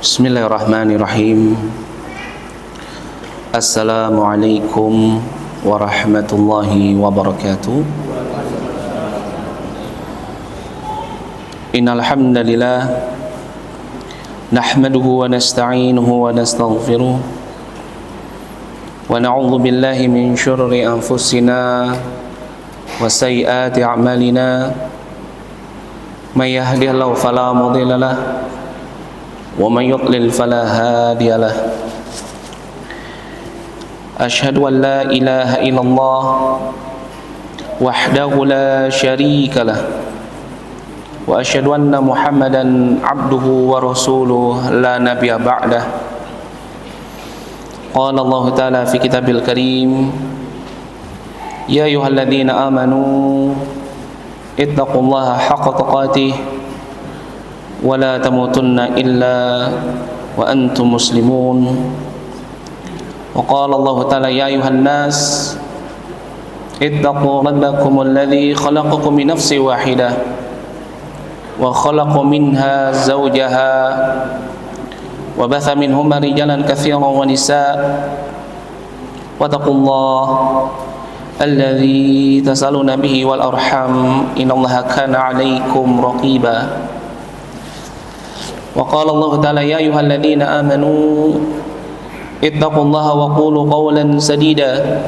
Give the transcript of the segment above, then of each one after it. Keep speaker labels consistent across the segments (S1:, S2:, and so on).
S1: Bismillahirrahmanirrahim. Assalamualaikum warahmatullahi wabarakatuh. Innal hamdalillah nahmaduhu wa nasta'inuhu wa nastaghfiruh wa na'udzu billahi min syururi anfusina wa sayyiati a'malina. May yahdihillahu fala mudilla lahu wa may yudlil fala hadiya lahu. Asyhadu an la ilaha illallah wahdahu la syarika lah wa asyhadu anna Muhammadan abduhu wa rasuluhu la nabiyya ba'dah. Qala Allah ta'ala fi kitabil karim, ya ayyuhalladzina amanu ittaqullaha haqqa tuqatih wa la tamutunna illa wa antum muslimun. Wa qala Allah ta'ala ya ayyuhan nas ittaqu rabbakum alladhi khalaqakum min nafsin wahidah wa khalaqa minha zawjaha wa batha minhuma rijalan katsiran wa nisaa wa taqullaha alladhi tasaluna bihi wal arham innallaha kana 'alaykum raqiba. Wa qala Allah ta'ala ya ayyuhalladzina amanu ittaqullaha wa qulu qawlan sadida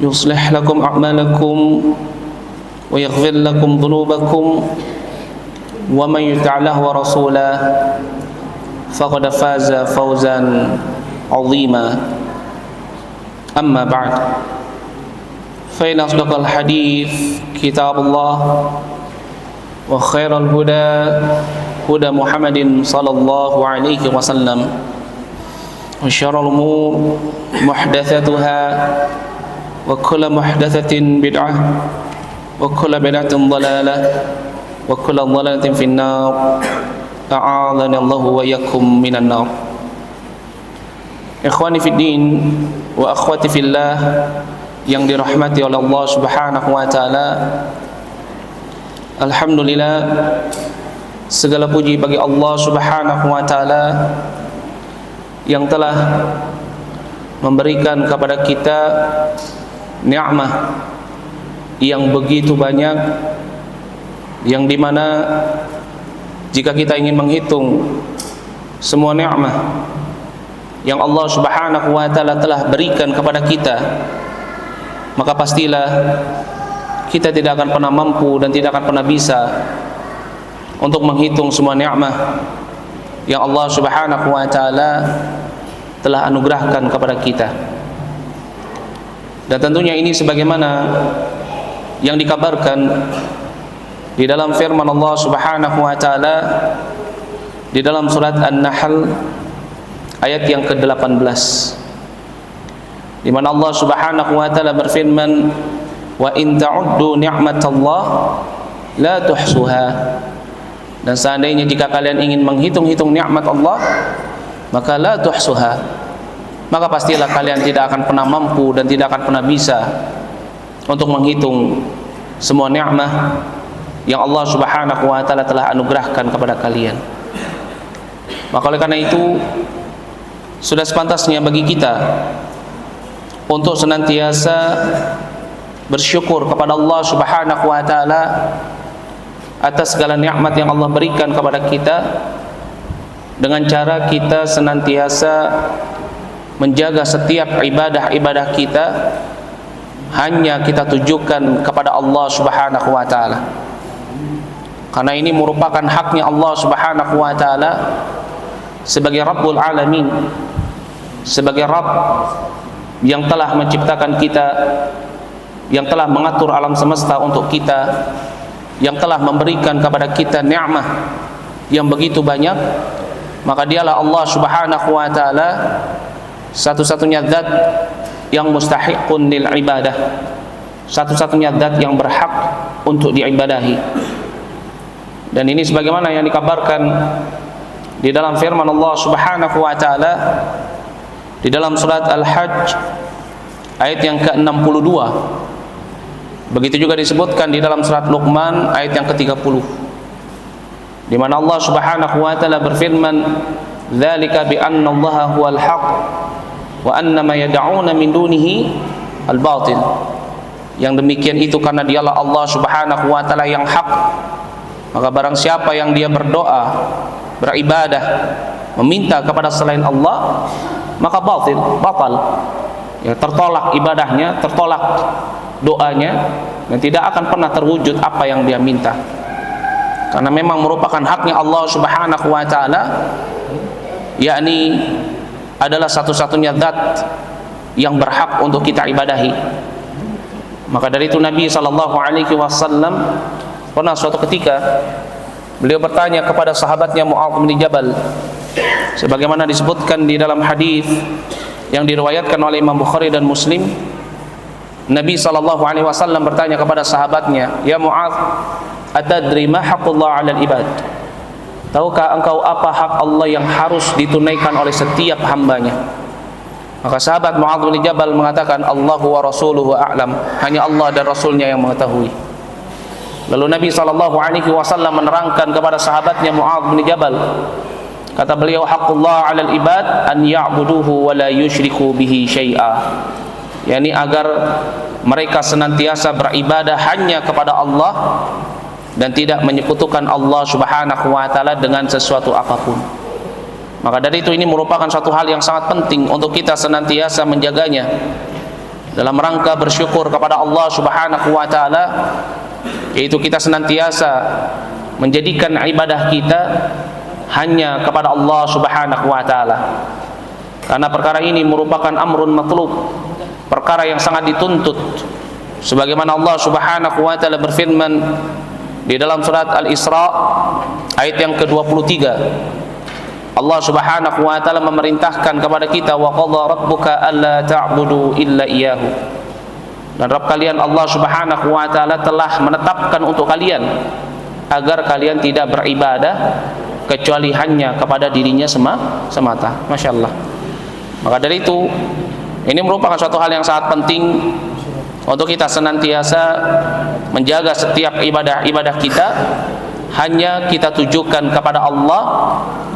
S1: yuslih lakum a'malakum wa yaghfir lakum dhunubakum wa man yuti'illah wa rasulahu faqad faza fawzan 'azima. Amma ba'd, fa inna asdaqal hadits kitabullah wa khairal huda huda Muhammadin sallallahu alaihi wasallam wa syarrul umur muhdatsatuha wa kullu muhdatsatin bid'ah wa kullu bid'atin dhalalah wa kullu dhalalatin finnar. A'adzani Allahu wa iyyakum minan nar. Ikhwani fid din wa akhwati fillah yang dirahmati oleh Allah Subhanahu wa taala. Alhamdulillah, segala puji bagi Allah Subhanahu wa taala yang telah memberikan kepada kita nikmat yang begitu banyak, yang dimana jika kita ingin menghitung semua nikmat yang Allah Subhanahu wa taala telah berikan kepada kita, maka pastilah kita tidak akan pernah mampu dan tidak akan pernah bisa untuk menghitung semua nikmat yang Allah Subhanahu wa taala telah anugerahkan kepada kita. Dan tentunya ini sebagaimana yang dikabarkan di dalam firman Allah Subhanahu wa taala di dalam surat An-Nahl ayat yang ke-18, di mana Allah Subhanahu wa taala berfirman, wa in ta'uddu ni'matallah la tuhsuha. Dan seandainya jika kalian ingin menghitung-hitung nikmat Allah, maka la tuhsuha, maka pastilah kalian tidak akan pernah mampu dan tidak akan pernah bisa untuk menghitung semua nikmat yang Allah Subhanahu wa taala telah anugerahkan kepada kalian. Maka oleh karena itu sudah sepantasnya bagi kita untuk senantiasa bersyukur kepada Allah Subhanahu wa taala atas segala nikmat yang Allah berikan kepada kita, dengan cara kita senantiasa menjaga setiap ibadah-ibadah kita hanya kita tujukan kepada Allah Subhanahu wa taala. Karena ini merupakan haknya Allah Subhanahu wa taala sebagai Rabbul Alamin, sebagai Rabb yang telah menciptakan kita, yang telah mengatur alam semesta untuk kita, yang telah memberikan kepada kita nikmat yang begitu banyak. Maka dialah Allah Subhanahu wa taala satu-satunya zat yang mustahiqun lil ibadah, satu-satunya zat yang berhak untuk diibadahi. Dan ini sebagaimana yang dikabarkan di dalam firman Allah Subhanahu wa taala di dalam surat Al-Hajj ayat yang ke-62. Begitu juga disebutkan di dalam surat Luqman ayat yang ke-30, di mana Allah Subhanahu wa taala berfirman, dzalika bi anna Allaha huwal haq wa anna ma yad'una min dunihi al-batil. Yang demikian itu karena dialah Allah Subhanahu wa taala yang hak. Maka barang siapa yang dia berdoa, beribadah, meminta kepada selain Allah, maka batal. Ya, tertolak ibadahnya, tertolak doanya, dan tidak akan pernah terwujud apa yang dia minta. Karena memang merupakan haknya Allah Subhanahu wa taala, yakni adalah satu-satunya zat yang berhak untuk kita ibadahi. Maka dari itu Nabi SAW pernah suatu ketika beliau bertanya kepada sahabatnya Mu'adz bin Jabal, sebagaimana disebutkan di dalam hadis yang diriwayatkan oleh Imam Bukhari dan Muslim. Nabi SAW bertanya kepada sahabatnya, "Ya Mu'adz, atadri ma haqqullah 'alal ibad?" Tahukah engkau apa hak Allah yang harus ditunaikan oleh setiap hambanya? Maka sahabat Mu'adz bin Jabal mengatakan, "Allahu wa rasuluhu a'lam." Hanya Allah dan Rasulnya yang mengetahui. Lalu Nabi SAW menerangkan kepada sahabatnya Mu'adz bin Jabal, kata beliau, "Haqqullah 'alal ibad an ya'buduhu wa la yusyriku bihi syai'a." yakni agar mereka senantiasa beribadah hanya kepada Allah dan tidak menyekutukan Allah Subhanahu wa taala dengan sesuatu apapun. Maka dari itu ini merupakan suatu hal yang sangat penting untuk kita senantiasa menjaganya dalam rangka bersyukur kepada Allah Subhanahu wa taala, yaitu kita senantiasa menjadikan ibadah kita hanya kepada Allah Subhanahu wa taala. Karena perkara ini merupakan amrun matlub, perkara yang sangat dituntut. Sebagaimana Allah Subhanahu wa taala berfirman di dalam surat Al-Isra ayat yang ke-23. Allah Subhanahu wa taala memerintahkan kepada kita, wa qadha rabbuka alla ta'budu illa iyyahu. Dan Rabb kalian Allah Subhanahu wa taala telah menetapkan untuk kalian agar kalian tidak beribadah kecuali hanya kepada dirinya semata. Masya Allah. Maka dari itu ini merupakan suatu hal yang sangat penting untuk kita senantiasa menjaga setiap ibadah-ibadah kita hanya kita tujukan kepada Allah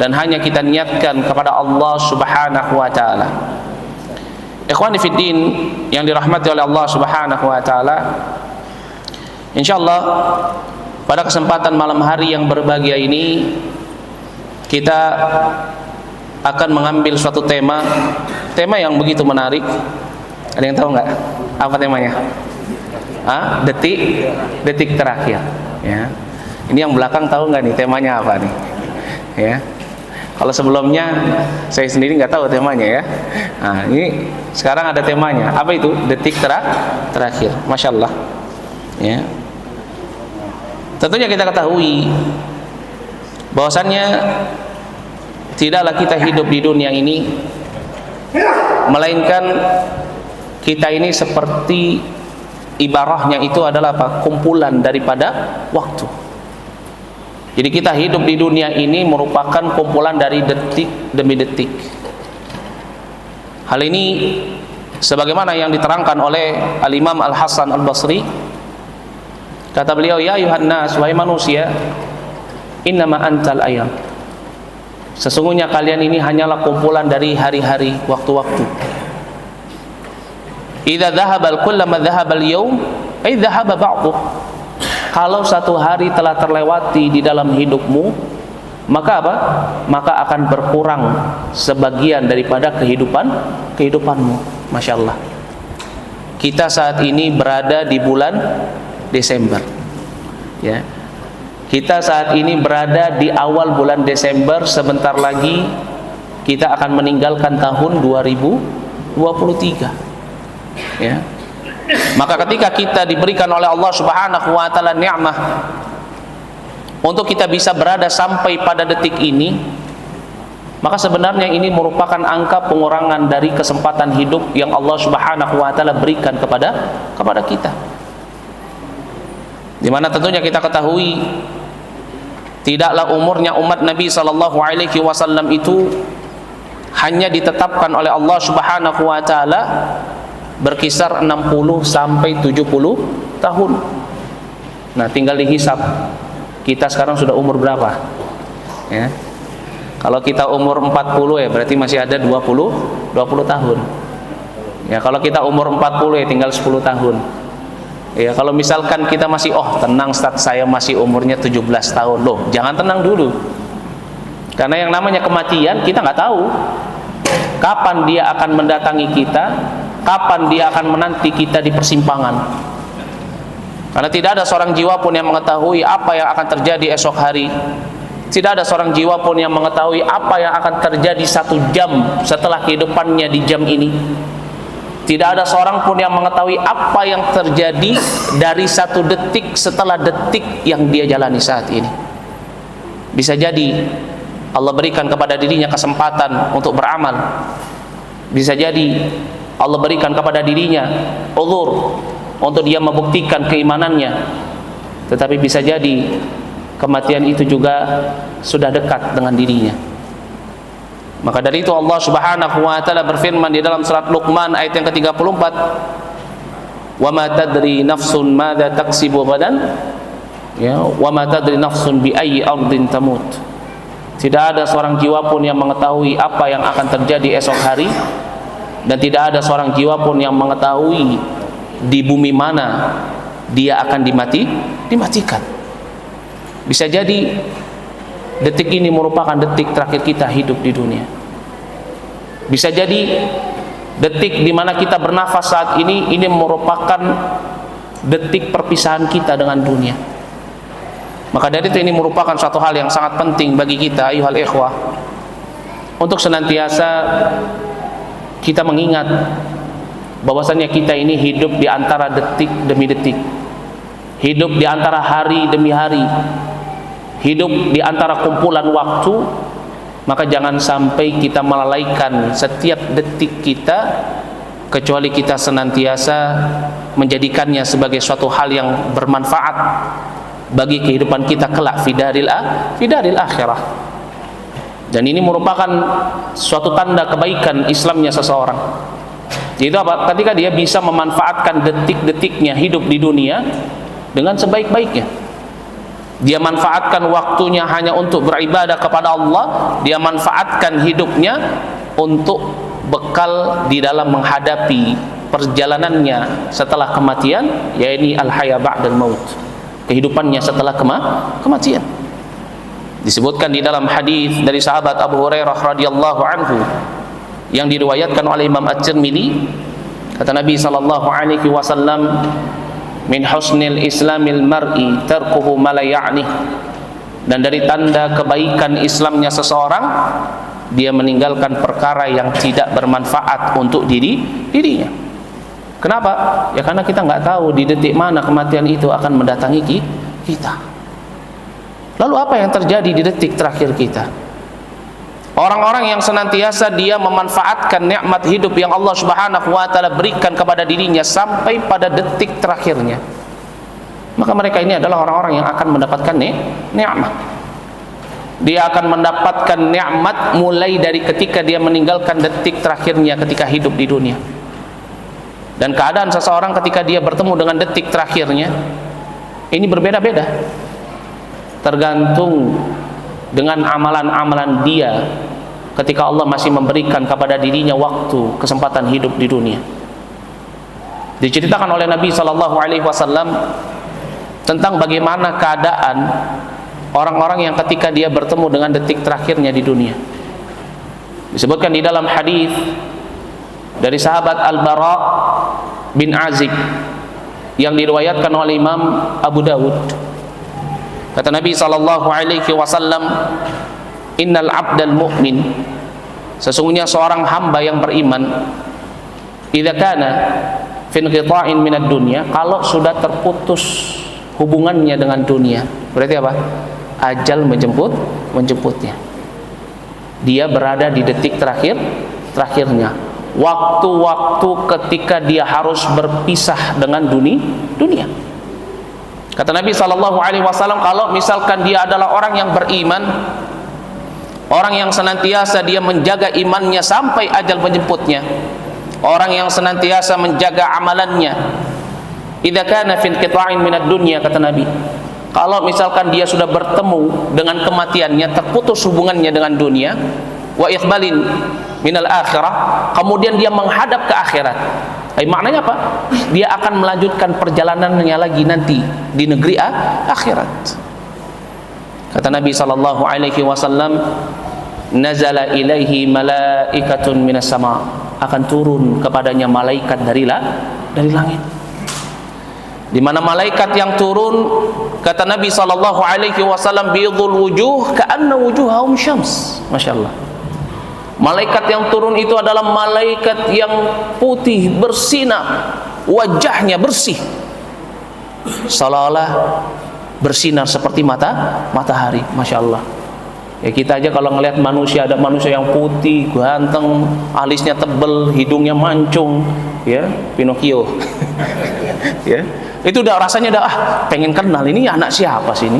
S1: dan hanya kita niatkan kepada Allah Subhanahu wa taala. Ikhwani fid din yang dirahmati oleh Allah Subhanahu wa taala, insyaallah pada kesempatan malam hari yang berbahagia ini kita akan mengambil suatu tema yang begitu menarik. Ada yang tahu nggak apa temanya? Detik terakhir. Ya. Ini yang belakang tahu nggak nih temanya apa nih? Ya. Kalau sebelumnya saya sendiri nggak tahu temanya ya. Nah, ini sekarang ada temanya. Apa itu? Detik terakhir. Masya Allah. Ya. Tentunya kita ketahui bahwasannya tidaklah kita hidup di dunia ini melainkan kita ini seperti ibarahnya itu adalah apa? Kumpulan daripada waktu. Jadi kita hidup di dunia ini merupakan kumpulan dari detik demi detik. Hal ini sebagaimana yang diterangkan oleh Al-Imam Al-Hasan Al-Basri. Kata beliau, ya ayuhan nas, wahai manusia, innama antal ayyam. Sesungguhnya kalian ini hanyalah kumpulan dari hari-hari, waktu-waktu. Idza dhahaba kullu ma dhahaba al-yawm, ay dhahaba ba'dhu. Kalau satu hari telah terlewati di dalam hidupmu, maka apa? Maka akan berkurang sebagian daripada kehidupanmu. Masya Allah. Kita saat ini berada di bulan Desember. Ya. Kita saat ini berada di awal bulan Desember. Sebentar lagi kita akan meninggalkan tahun 2023. Ya. Maka ketika kita diberikan oleh Allah Subhanahu wa taala nikmat untuk kita bisa berada sampai pada detik ini, maka sebenarnya ini merupakan angka pengurangan dari kesempatan hidup yang Allah Subhanahu wa taala berikan kepada kita. Di mana tentunya kita ketahui tidaklah umurnya umat Nabi sallallahu alaihi wasallam itu hanya ditetapkan oleh Allah Subhanahu wa taala berkisar 60 sampai 70 tahun. Nah, tinggal dihisap. Kita sekarang sudah umur berapa? Ya. Kalau kita umur 40 ya berarti masih ada 20 tahun. Ya, kalau kita umur 40 ya tinggal 10 tahun. Ya, kalau misalkan kita masih tenang Ustaz, saya masih umurnya 17 tahun. Loh, jangan tenang dulu. Karena yang namanya kematian kita nggak tahu kapan dia akan mendatangi kita, kapan dia akan menanti kita di persimpangan. Karena tidak ada seorang jiwa pun yang mengetahui apa yang akan terjadi esok hari. Tidak ada seorang jiwa pun yang mengetahui apa yang akan terjadi 1 jam setelah kehidupannya di jam ini. Tidak ada seorang pun yang mengetahui apa yang terjadi dari 1 detik setelah detik yang dia jalani saat ini. Bisa jadi Allah berikan kepada dirinya kesempatan untuk beramal. Bisa jadi Allah berikan kepada dirinya uzur untuk dia membuktikan keimanannya. Tetapi bisa jadi kematian itu juga sudah dekat dengan dirinya. Maka dari itu Allah Subhanahu wa taala berfirman di dalam surat Luqman ayat yang ke-34, "Wa ma tadri nafsun madza taksibu ghadan." Ya, "Wa ma tadri nafsun bi ayyi ardin tamut." Tidak ada seorang jiwa pun yang mengetahui apa yang akan terjadi esok hari, dan tidak ada seorang jiwa pun yang mengetahui di bumi mana dia akan dimatikan. Bisa jadi detik ini merupakan detik terakhir kita hidup di dunia. Bisa jadi detik di mana kita bernafas saat ini merupakan detik perpisahan kita dengan dunia. Maka dari itu ini merupakan suatu hal yang sangat penting bagi kita ayuhal ikhwah, untuk senantiasa kita mengingat bahwasanya kita ini hidup di antara detik demi detik, hidup di antara hari demi hari, hidup di antara kumpulan waktu. Maka jangan sampai kita melalaikan setiap detik kita, kecuali kita senantiasa menjadikannya sebagai suatu hal yang bermanfaat bagi kehidupan kita kelak fi daril akhirah. Dan ini merupakan suatu tanda kebaikan Islamnya seseorang. Itu apa? Ketika dia bisa memanfaatkan detik-detiknya hidup di dunia dengan sebaik-baiknya. Dia manfaatkan waktunya hanya untuk beribadah kepada Allah. Dia manfaatkan hidupnya untuk bekal di dalam menghadapi perjalanannya setelah kematian, yaitu al-haya ba'dal maut, kehidupannya setelah kematian. Disebutkan di dalam hadis dari sahabat Abu Hurairah radhiyallahu anhu yang diriwayatkan oleh Imam At-Tirmidzi, kata Nabi sallallahu alaihi wasallam, "Min husnil islamil mar'i tarkuhu ma la ya'nih." Dan dari tanda kebaikan Islamnya seseorang, dia meninggalkan perkara yang tidak bermanfaat untuk dirinya. Kenapa? Ya karena kita nggak tahu di detik mana kematian itu akan mendatangi kita. Lalu apa yang terjadi di detik terakhir kita? Orang-orang yang senantiasa dia memanfaatkan nikmat hidup yang Allah Subhanahu wa taala berikan kepada dirinya sampai pada detik terakhirnya, maka mereka ini adalah orang-orang yang akan mendapatkan nikmat. Dia akan mendapatkan nikmat mulai dari ketika dia meninggalkan detik terakhirnya ketika hidup di dunia. Dan keadaan seseorang ketika dia bertemu dengan detik terakhirnya ini berbeda-beda, tergantung dengan amalan-amalan dia ketika Allah masih memberikan kepada dirinya waktu, kesempatan hidup di dunia. Diceritakan oleh Nabi sallallahu alaihi wasallam tentang bagaimana keadaan orang-orang yang ketika dia bertemu dengan detik terakhirnya di dunia. Disebutkan di dalam hadis dari sahabat Al-Bara bin Azib yang diriwayatkan oleh Imam Abu Dawud. Kata Nabi sallallahu alaihi wasallam, "Innal 'abdal mu'min," sesungguhnya seorang hamba yang beriman, "idza kana fi inqita'in minad dunya," kalau sudah terputus hubungannya dengan dunia, berarti apa? Ajal menjemputnya. Dia berada di detik terakhirnya. Waktu-waktu ketika dia harus berpisah dengan dunia. Kata Nabi sallallahu alaihi wasallam, kalau misalkan dia adalah orang yang beriman, orang yang senantiasa dia menjaga imannya sampai ajal menjemputnya, orang yang senantiasa menjaga amalannya, idza kana fi inqita'in minad dunya, kata Nabi, Kalau misalkan dia sudah bertemu dengan kematiannya, terputus hubungannya dengan dunia, wa iqbalin minal akhirah, kemudian dia menghadap ke akhirat. Maknanya apa? Dia akan melanjutkan perjalanannya lagi nanti di negeri akhirat. Kata Nabi sallallahu alaihi wasallam, nazala ilaihi malaikatun minas sama, akan turun kepadanya malaikat dari langit. Di mana malaikat yang turun, kata Nabi sallallahu alaihi wasallam, bidul wujuh ka'anna wujuhahum syams. Masyaallah. Malaikat yang turun itu adalah malaikat yang putih bersinar, wajahnya bersih, seolah-olah bersinar seperti matahari. Masya Allah. Ya, kita aja kalau ngelihat manusia, ada manusia yang putih, ganteng, alisnya tebel, hidungnya mancung, ya, Pinocchio. Ya, itu udah rasanya udah pengen kenal, ini anak siapa sih ini,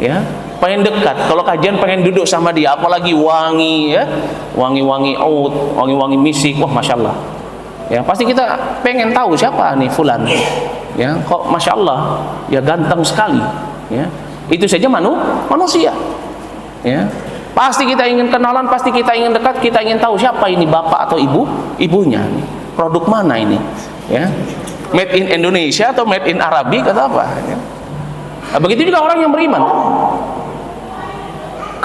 S1: ya, pengen dekat. Kalau kajian pengen duduk sama dia, apalagi wangi, ya, wangi-wangi oud, wangi-wangi misik, wah Masya Allah. Ya, pasti kita pengen tahu siapa nih fulan. Ya, kok Masya Allah, ya ganteng sekali. Ya, itu saja manusia. Ya, pasti kita ingin kenalan, pasti kita ingin dekat, kita ingin tahu siapa ini bapak atau ibunya, produk mana ini, ya, made in Indonesia atau made in Arabi atau apa, ya. Nah, begitu juga orang yang beriman.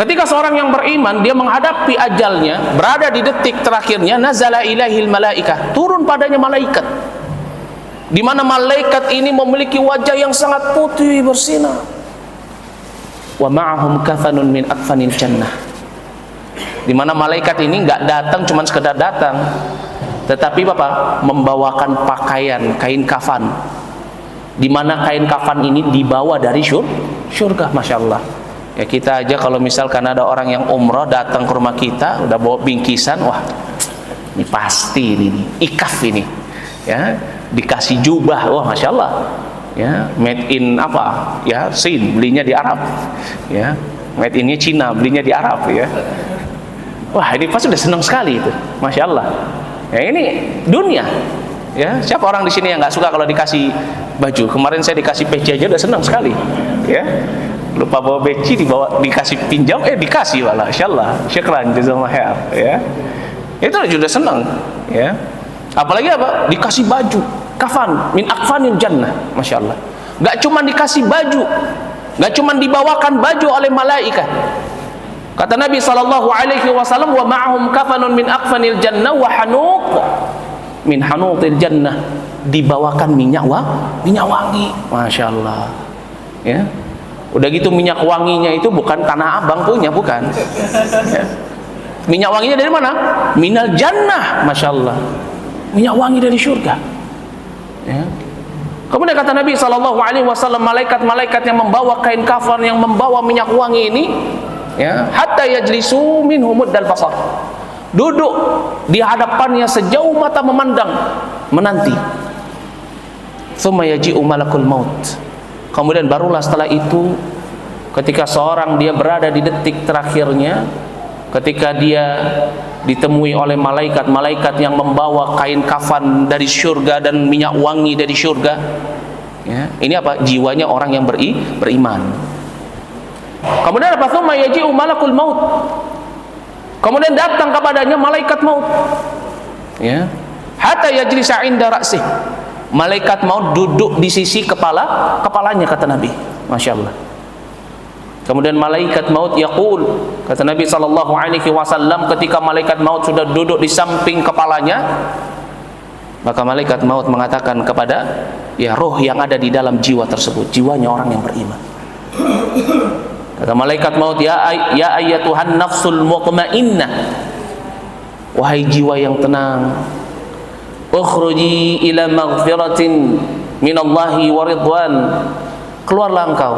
S1: Ketika seorang yang beriman dia menghadapi ajalnya, berada di detik terakhirnya, nazala ilaihil malaikah, turun padanya malaikat, di mana malaikat ini memiliki wajah yang sangat putih bersinar. Wa ma'ahum kafanun min akfanil jannah, di mana malaikat ini nggak datang cuma sekedar datang, tetapi Bapak membawakan pakaian kain kafan, di mana kain kafan ini dibawa dari surga. Masya Allah. Ya, kita aja kalau misalkan ada orang yang umroh datang ke rumah kita udah bawa bingkisan, wah ini pasti ini ikaf ini, ya, dikasih jubah, wah Masya Allah. Ya, made in apa? Ya, Sin, belinya di Arab. Ya, made innya Cina, belinya di Arab, ya. Wah, ini pasti udah senang sekali itu. Masya Allah. Ya, ini dunia. Ya, siapa orang di sini yang nggak suka kalau dikasih baju? Kemarin saya dikasih peci aja udah senang sekali. Ya. Lupa bawa peci, dikasih pinjam, dikasih malah. Insyaallah. Syukran jazakallahu khair, ya. Itu sudah senang, ya. Apalagi apa? Dikasih baju kafan min akfanil jannah. Masya Allah. Gak cuma dikasih baju, gak cuma dibawakan baju oleh malaikat. Kata Nabi sallallahu alaihi wasallam, wa ma'ahum kafanun min akfanil jannah wa hanuq min hanuqil jannah, dibawakan minyak wangi. Masya Allah. Ya. Udah gitu minyak wanginya itu bukan Tanah Abang punya, bukan. Ya. Minyak wanginya dari mana? Minal jannah. Masya Allah. Minyak wangi dari surga. Ya. Kemudian kata Nabi SAW, malaikat-malaikat yang membawa kain kafan, yang membawa minyak wangi ini, ya, hatta yajlisu minhu muddal basar, duduk di hadapannya sejauh mata memandang, menanti. Tsumma yaji'u malakul maut, kemudian barulah setelah itu, ketika seorang dia berada di detik terakhirnya, ketika dia ditemui oleh malaikat-malaikat yang membawa kain kafan dari surga dan minyak wangi dari surga, ya, ini apa? Jiwanya orang yang beriman. Kemudian apa? Tsumma yaji'u malakul maut, kemudian datang kepadanya malaikat maut, ya, hatta yajlisa 'inda ra'sih, malaikat maut duduk di sisi kepalanya, kata Nabi. Masya Allah. Kemudian malaikat maut yaqul, kata Nabi sallallahu alaihi wasallam, ketika malaikat maut sudah duduk di samping kepalanya, maka malaikat maut mengatakan kepada, ya, roh yang ada di dalam jiwa tersebut, jiwanya orang yang beriman. Kata malaikat maut, ya ayyatuhan nafsul mutmainnah, wahai jiwa yang tenang, ukhruji ila maghfiratin minallahi wa ridwan, keluarlah engkau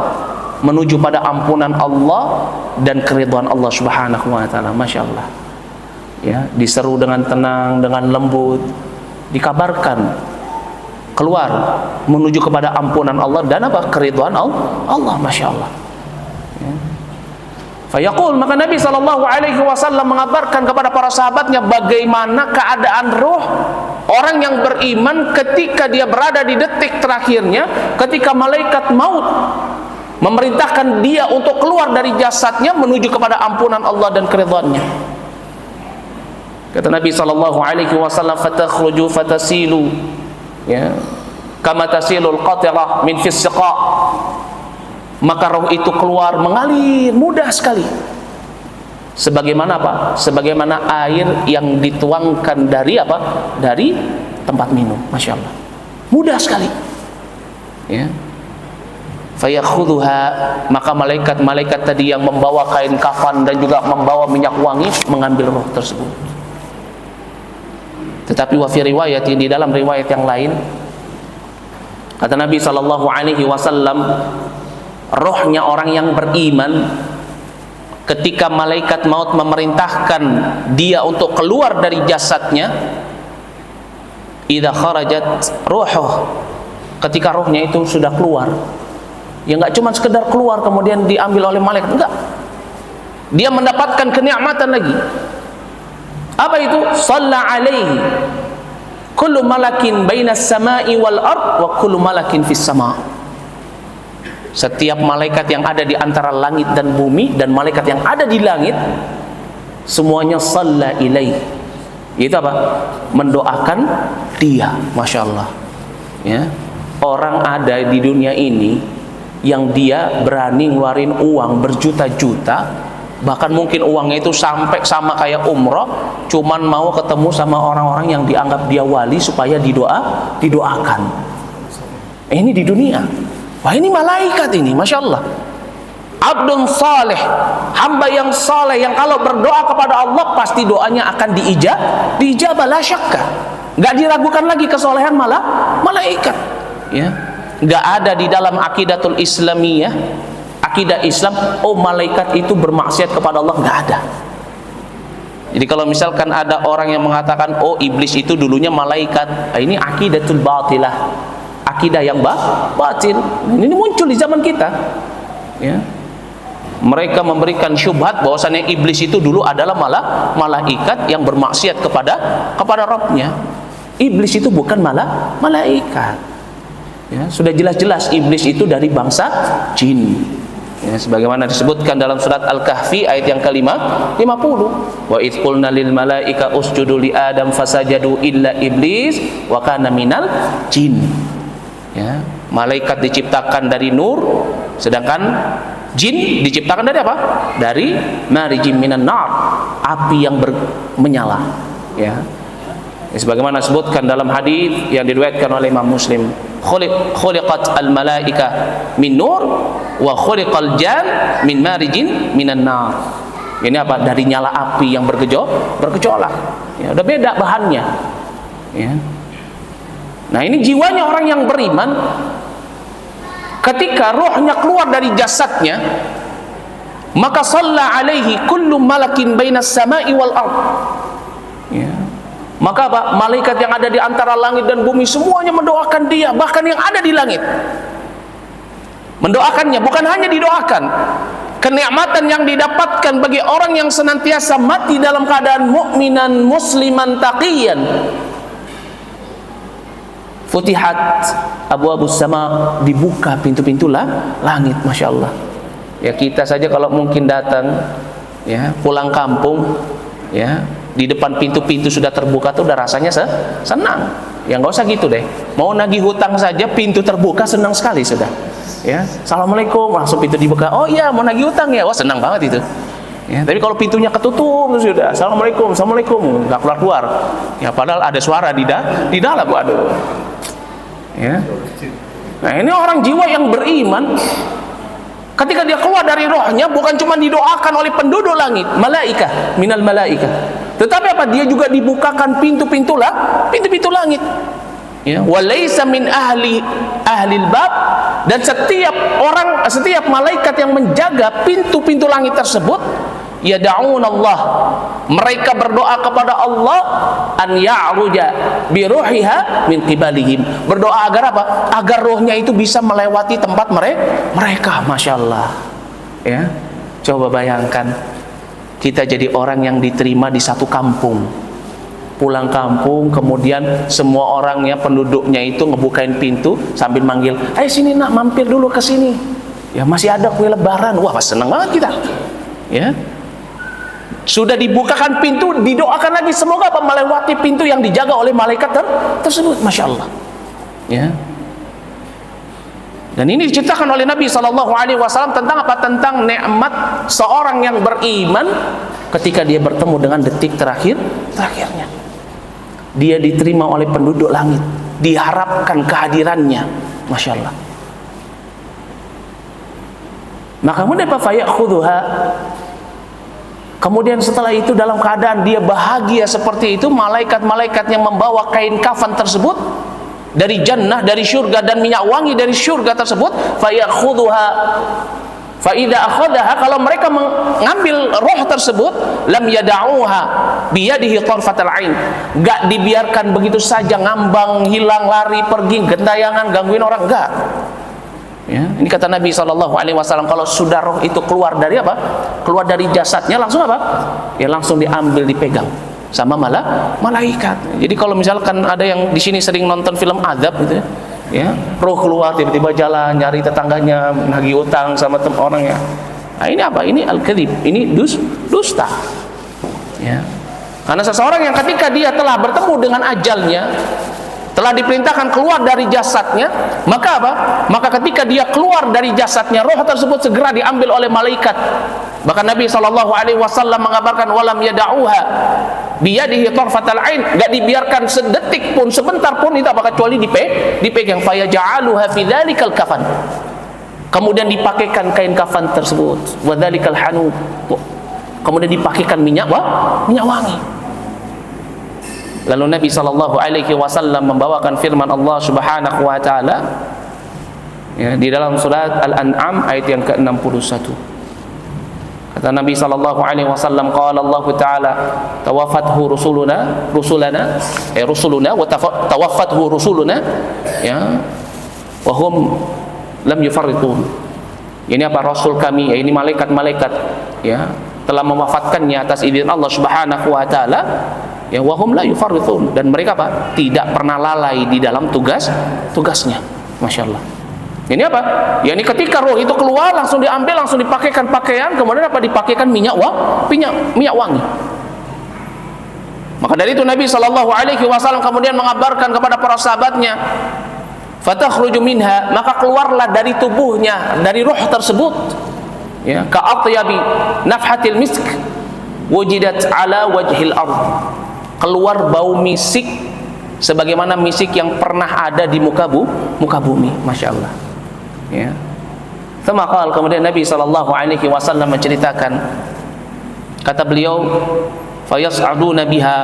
S1: menuju pada ampunan Allah dan keridhaan Allah Subhanahu wa taala. Masya Allah. Ya, diseru dengan tenang, dengan lembut, dikabarkan keluar menuju kepada ampunan Allah dan apa? Keridhaan Allah. Masya Allah. Ya. Fayaqul, maka Nabi sallallahu alaihi wasallam mengabarkan kepada para sahabatnya bagaimana keadaan roh orang yang beriman ketika dia berada di detik terakhirnya, ketika malaikat maut memerintahkan dia untuk keluar dari jasadnya menuju kepada ampunan Allah dan keridhaannya. Kata Nabi sallallahu alaihi wasallam, fatakhruju fatasilu, ya, kama tasilul qatirah min fis siqa. Maka roh itu keluar mengalir mudah sekali. Sebagaimana apa? Sebagaimana air yang dituangkan dari apa? Dari tempat minum. Masya Allah. Mudah sekali. Ya. Fayakhudhuha, maka malaikat-malaikat tadi yang membawa kain kafan dan juga membawa minyak wangi mengambil roh tersebut. Tetapi wa fi riwayat, di dalam riwayat yang lain, kata Nabi sallallahu alaihi wasallam, rohnya orang yang beriman ketika malaikat maut memerintahkan dia untuk keluar dari jasadnya, idza kharajat ruhuh, ketika rohnya itu sudah keluar, ya nggak cuma sekedar keluar kemudian diambil oleh malaikat, enggak, dia mendapatkan kenikmatan lagi. Apa itu? Shalla alaihi kullu malakin bainas samai wal ard wa kullu malakin fis sama'. Setiap malaikat yang ada di antara langit dan bumi dan malaikat yang ada di langit semuanya shalla ilaih. Itu apa? Mendoakan dia. Masya Allah. Ya. Orang ada di dunia ini yang dia berani ngeluarin uang berjuta-juta, bahkan mungkin uangnya itu sampai sama kayak umroh, cuman mau ketemu sama orang-orang yang dianggap dia wali supaya didoakan. Ini di dunia. Wah, ini malaikat ini, Masya Allah. Abdun saleh, hamba yang saleh, yang kalau berdoa kepada Allah pasti doanya akan diijabah, la syakka. Nggak diragukan lagi kesolehan malaikat. Ya, nggak ada di dalam akidatul Islamiyah, akidah Islam, oh malaikat itu bermaksiat kepada Allah, nggak ada. Jadi kalau misalkan ada orang yang mengatakan, oh iblis itu dulunya malaikat, ini akidatul batilah, akidah yang batil. Ini muncul di zaman kita. Ya. Mereka memberikan syubhat bahwasannya iblis itu dulu adalah malaikat yang bermaksiat kepada Rabbnya. Iblis itu bukan malaikat. Ya, sudah jelas-jelas iblis itu dari bangsa jin. Ya, sebagaimana disebutkan dalam surat Al-Kahfi ayat yang ke-50. Wa idz qulna lil malaika usjudu li Adam fasajadu illa iblis wa kana minal jin. Ya, malaikat diciptakan dari nur, sedangkan jin diciptakan dari apa? Dari marijim minan nar, api yang menyala. Ya. Sebagaimana disebutkan dalam hadis yang diriwayatkan oleh Imam Muslim, khuliqat al-malaika min nur wa khuliqal jan min marijin minan nar. Ini apa? Dari nyala api yang bergejolak. Ya, udah beda bahannya. Ya. Nah, ini jiwanya orang yang beriman. Ketika rohnya keluar dari jasadnya, maka shalla alaihi kullu malakin bainas sama'i wal ard. Ya. Maka apa? Malaikat yang ada di antara langit dan bumi semuanya mendoakan dia, bahkan yang ada di langit. Mendoakannya, bukan hanya didoakan. Kenikmatan yang didapatkan bagi orang yang senantiasa mati dalam keadaan mukminan musliman taqiyan. Futihat abwabus sama, dibuka pintu-pintu langit, Masya Allah. Ya, kita saja kalau mungkin datang, ya, pulang kampung, ya, di depan pintu-pintu sudah terbuka tuh udah rasanya senang. Ya nggak usah gitu deh. Mau nagih hutang saja pintu terbuka senang sekali sudah. Ya, assalamualaikum, langsung pintu dibuka. Oh iya, mau nagih hutang ya, wah senang banget itu. Ya, tapi kalau pintunya ketutup sudah, assalamualaikum, nggak keluar. Ya padahal ada suara di dalam, waduh. Ya. Nah, ini orang jiwa yang beriman. Ketika dia keluar dari rohnya, bukan cuma didoakan oleh penduduk langit, malaikah, minal malaikah, tetapi apa? Dia juga dibukakan pintu-pintu langit. Ya, walaysa min ahlil bab, dan setiap malaikat yang menjaga pintu-pintu langit tersebut, yad'un Allah, mereka berdoa kepada Allah, an ya'ruja bi ruhiha min qibalihim, berdoa agar apa? Agar rohnya itu bisa melewati tempat mereka. Masya Allah. Ya, coba bayangkan kita jadi orang yang diterima di satu kampung, pulang kampung, kemudian semua orangnya, penduduknya itu ngebukain pintu sambil manggil, ayo sini nak, mampir dulu ke sini. Ya, masih ada kue lebaran. Wah, senang banget kita. Ya. Sudah dibukakan pintu, didoakan lagi semoga apa melewati pintu yang dijaga oleh malaikat tersebut. Masya Allah. Ya. Dan ini diceritakan oleh Nabi SAW tentang apa? Tentang nikmat seorang yang beriman ketika dia bertemu dengan detik terakhirnya. Dia diterima oleh penduduk langit, diharapkan kehadirannya. Masya Allah. Maka kemudian fayakhudhuha, kemudian setelah itu dalam keadaan dia bahagia seperti itu, malaikat-malaikat yang membawa kain kafan tersebut dari jannah, dari syurga, dan minyak wangi dari syurga tersebut, fayakhudhuha fa idza akhadha, kalau mereka mengambil roh tersebut, lam yada'uha biyadihi tarfatal ain, enggak dibiarkan begitu saja ngambang, hilang, lari, pergi, gentayangan, gangguin orang, enggak. Ya, ini kata Nabi SAW, kalau sudah roh itu keluar dari apa? Keluar dari jasadnya, langsung apa? Ya langsung diambil, dipegang sama malaikat. Jadi kalau misalkan ada yang di sini sering nonton film azab gitu ya, roh keluar tiba-tiba jalan nyari tetangganya, nagih utang sama orangnya. Nah, ini apa? Ini al-kadzib, ini dusta. Ya. Karena seseorang yang ketika dia telah bertemu dengan ajalnya, telah diperintahkan keluar dari jasadnya, maka apa? Maka ketika dia keluar dari jasadnya, roh tersebut segera diambil oleh malaikat. Bahkan Nabi SAW mengabarkan, walam yada'uha biyadihi tarfatal ain, enggak dibiarkan sedetik pun, sebentar pun itu apa, kecuali dipegang. Fayaj'aluha fi dzalikal kafan, kemudian dipakaikan kain kafan tersebut, wa dzalikal hanud, kemudian dipakaikan minyak wangi. Lalu Nabi SAW membawakan firman Allah Subhanahu wa taala ya, di dalam surat Al-An'am ayat yang ke-61. Kata Nabi SAW, qala Allah taala, tawaffathu rusuluna wa tawaffathu rusuluna ya wa hum lam yufarritun. Ini apa? Rasul kami, ya, ini malaikat-malaikat ya, telah mewafatkannya atas izin Allah Subhanahu wa taala. Ya, wahum la yufarritun, dan mereka apa? Tidak pernah lalai di dalam tugasnya. Masya Allah. Ini apa? Ya, ini ketika roh itu keluar langsung diambil, langsung dipakaikan pakaian, kemudian apa? Dipakaikan minyak wangi. Maka dari itu Nabi SAW kemudian mengabarkan kepada para sahabatnya, fatakhruju minha, maka keluarlah dari tubuhnya, dari roh tersebut, ya, ka'atyabi nafhatil misk wujidat ala wajhil ardh, keluar bau misik sebagaimana misik yang pernah ada di muka bumi. Masya Allah. Ya. Kemudian Nabi SAW menceritakan, kata beliau, fayas'aduna biha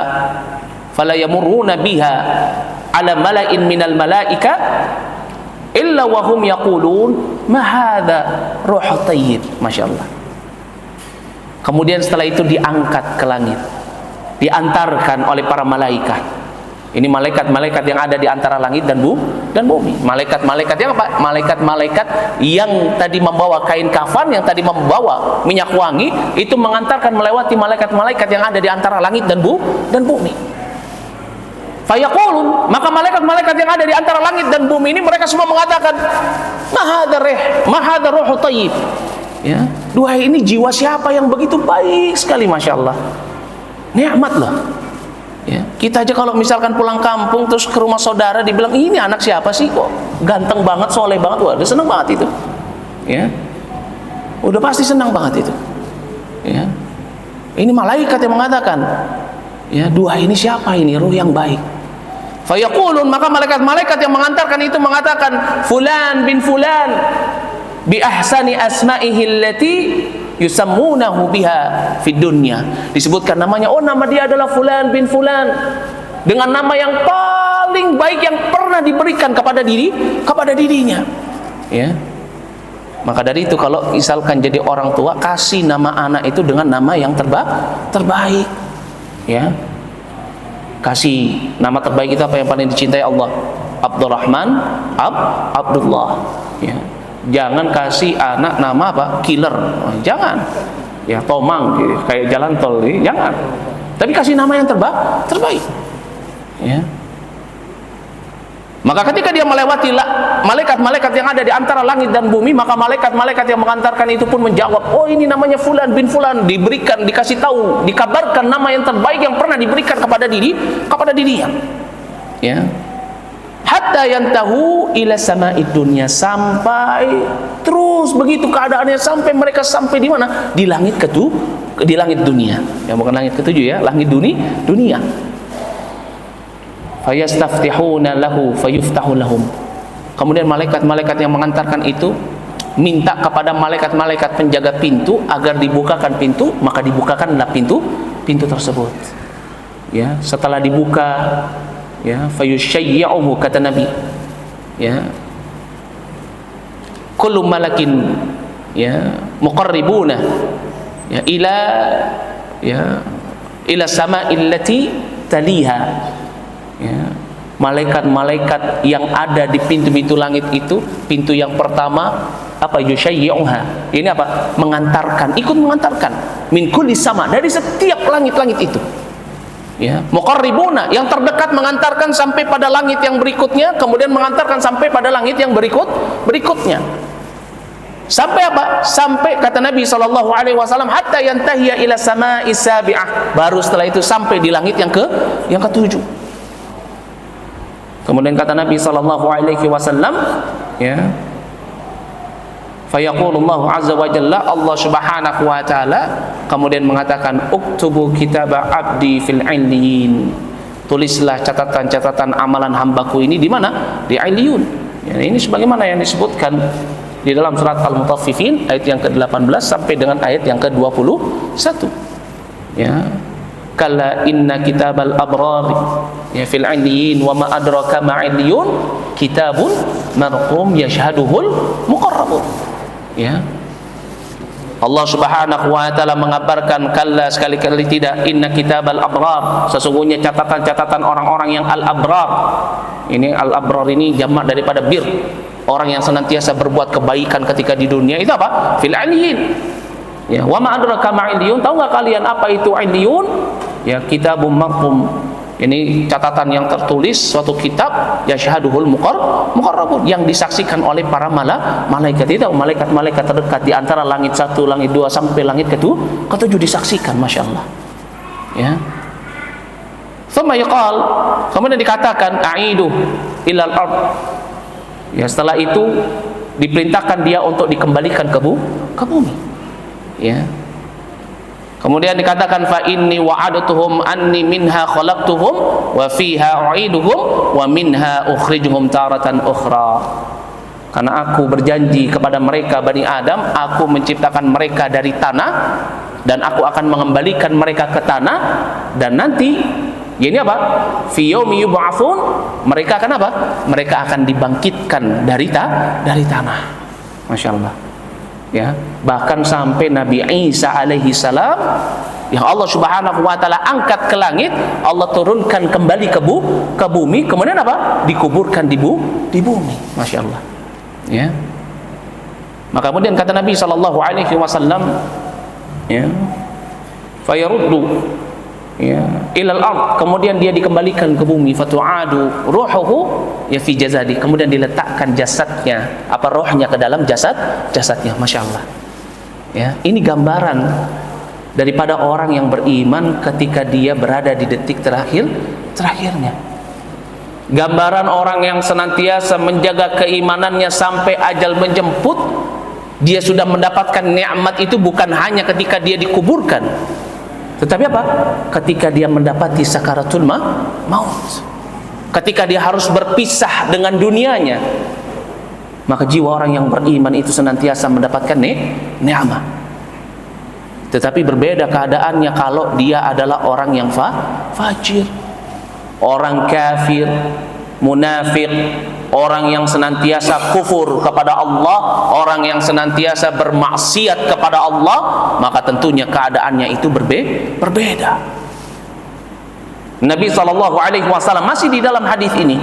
S1: fala yamurruna biha ala mala'in minal mala'ika illa wahum yaqulun ma hadha ruh tayyib. Masya Allah. Kemudian setelah itu diangkat ke langit, diantarkan oleh para malaikat. Ini malaikat-malaikat yang ada di antara langit dan bumi. Malaikat-malaikat yang apa? Malaikat-malaikat yang tadi membawa kain kafan, yang tadi membawa minyak wangi, itu mengantarkan melewati malaikat-malaikat yang ada di antara langit dan bumi. Fayaqulun, maka malaikat-malaikat yang ada di antara langit dan bumi ini mereka semua mengatakan, ma hadha ruhu thayyib. Ya, duhai, ini jiwa siapa yang begitu baik sekali, Masya Allah. Nikmat loh. Ya, kita aja kalau misalkan pulang kampung terus ke rumah saudara dibilang, ini anak siapa sih, kok ganteng banget, soleh banget, wah, udah seneng banget itu. Ya, udah pasti senang banget itu. Ya, ini malaikat yang mengatakan, ya, duhai, ini siapa ini, ruh yang baik. Fayaqulun, maka malaikat-malaikat yang mengantarkan itu mengatakan, fulan bin fulan bi ahsani asma'ihi allati yusammunahu biha fid dunya. Disebutkan namanya, oh, nama dia adalah fulan bin fulan, dengan nama yang paling baik yang pernah diberikan kepada dirinya. Ya. Maka dari itu kalau misalkan jadi orang tua, kasih nama anak itu dengan nama yang terbaik. Ya. Kasih nama terbaik itu apa yang paling dicintai Allah? Abdurrahman, Abdullah. Ya. Jangan kasih anak nama apa? Killer. Jangan. Ya, Tomang kayak jalan tol, jangan. Tapi kasih nama yang terbaik. Ya. Maka ketika dia melewati malaikat-malaikat yang ada di antara langit dan bumi, maka malaikat-malaikat yang mengantarkan itu pun menjawab, oh ini namanya fulan bin fulan, diberikan, dikasih tahu, dikabarkan nama yang terbaik yang pernah diberikan kepada dirinya. Ya. Hatta yantahu ila sama'id dunya, sampai terus begitu keadaannya sampai mereka sampai di mana? Di langit di langit dunia. Ya, bukan langit ketujuh ya, langit dunia. Fayastaftihuna lahu fayuftahu lahum. Kemudian malaikat-malaikat yang mengantarkan itu minta kepada malaikat-malaikat penjaga pintu agar dibukakan pintu, maka dibukakanlah pintu tersebut. Ya, setelah dibuka, ya, fayushayyi'uhu, kata Nabi, ya, kullu malakin, ya, muqarribuna, ya, ila sama'il lati taliha. Ya, malaikat-malaikat yang ada di pintu-pintu langit itu, pintu yang pertama apa? Yushayyi'uha. Ini apa? Mengantarkan, ikut mengantarkan min kulli sama, dari setiap langit-langit itu. Ya, muqarribuna, yang terdekat mengantarkan sampai pada langit yang berikutnya, kemudian mengantarkan sampai pada langit yang berikutnya. Sampai apa? Sampai kata Nabi SAW, hatta yantahiya ila sama'i sabi'ah, baru setelah itu sampai di langit yang ketujuh. Kemudian kata Nabi SAW, ya, fayaqulullahu azza wa jalla, Allah subhanahu wa ta'ala kemudian mengatakan, uktubu kitaba abdi fil illiyin, tulislah catatan-catatan amalan hambaku ini di mana? Di Iliyun. Ya, ini sebagaimana yang disebutkan di dalam surat Al-Mutaffifin ayat yang ke-18 sampai dengan ayat yang ke-21. Ya, kalla inna kitabal abrar, ya, fil illiyin wa ma adraka ma illiyun, kitabun marqum yashhaduhul muqarrabun. Ya, Allah subhanahu wa ta'ala mengabarkan, kalla, sekali-kali tidak, inna kitabal abrar, sesungguhnya catatan-catatan orang-orang yang al-abrar. Ini al-abrar ini jamak daripada bir, orang yang senantiasa berbuat kebaikan ketika di dunia, itu apa? Fil illiyin. Ya, wa ma adraka ma illiyun, tahu enggak kalian apa itu illiyun? Ya, kitabum marqum, ini catatan yang tertulis, suatu kitab, yashhaduhul muqarrabun, yang disaksikan oleh para malaikat. Itu malaikat-malaikat terdekat di antara langit 1, langit 2 sampai langit ketujuh disaksikan, Masya Allah. Ya. Thumma yuqal, kemudian dikatakan, a'idu ilal ard. Ya, setelah itu diperintahkan dia untuk dikembalikan ke bumi. Ya. Kemudian dikatakan, fa inni wa'adtuhum anni minha khalaqtuhum wa fiha u'iduhum wa minha ukhrijuhum taratan ukhra. Karena aku berjanji kepada mereka Bani Adam, aku menciptakan mereka dari tanah dan aku akan mengembalikan mereka ke tanah, dan nanti ini apa? Fi yaumi yub'atsun, mereka akan apa? Mereka akan dibangkitkan dari tanah. Masya Allah. Ya, bahkan sampai Nabi Isa alaihi salam yang Allah subhanahu wa ta'ala angkat ke langit, Allah turunkan kembali ke bumi, kemudian apa? Dikuburkan di bumi. Masya Allah. Ya. Maka kemudian kata Nabi SAW, ya, fayaruddu, ya, ilal ard, kemudian dia dikembalikan ke bumi, fatu'adu ruhuhu, ya, fi jazadi, kemudian diletakkan jasadnya, apa, rohnya ke dalam jasadnya. Masya Allah. Ya, ini gambaran daripada orang yang beriman ketika dia berada di detik terakhirnya. Gambaran orang yang senantiasa menjaga keimanannya sampai ajal menjemput. Dia sudah mendapatkan nikmat itu bukan hanya ketika dia dikuburkan, tetapi apa? Ketika dia mendapati sakaratul maut, ketika dia harus berpisah dengan dunianya, maka jiwa orang yang beriman itu senantiasa mendapatkan nikmat. Tetapi berbeda keadaannya kalau dia adalah orang yang fajir, orang kafir, munafik, orang yang senantiasa kufur kepada Allah, orang yang senantiasa bermaksiat kepada Allah, maka tentunya keadaannya itu berbeda. Nabi SAW masih di dalam hadis ini,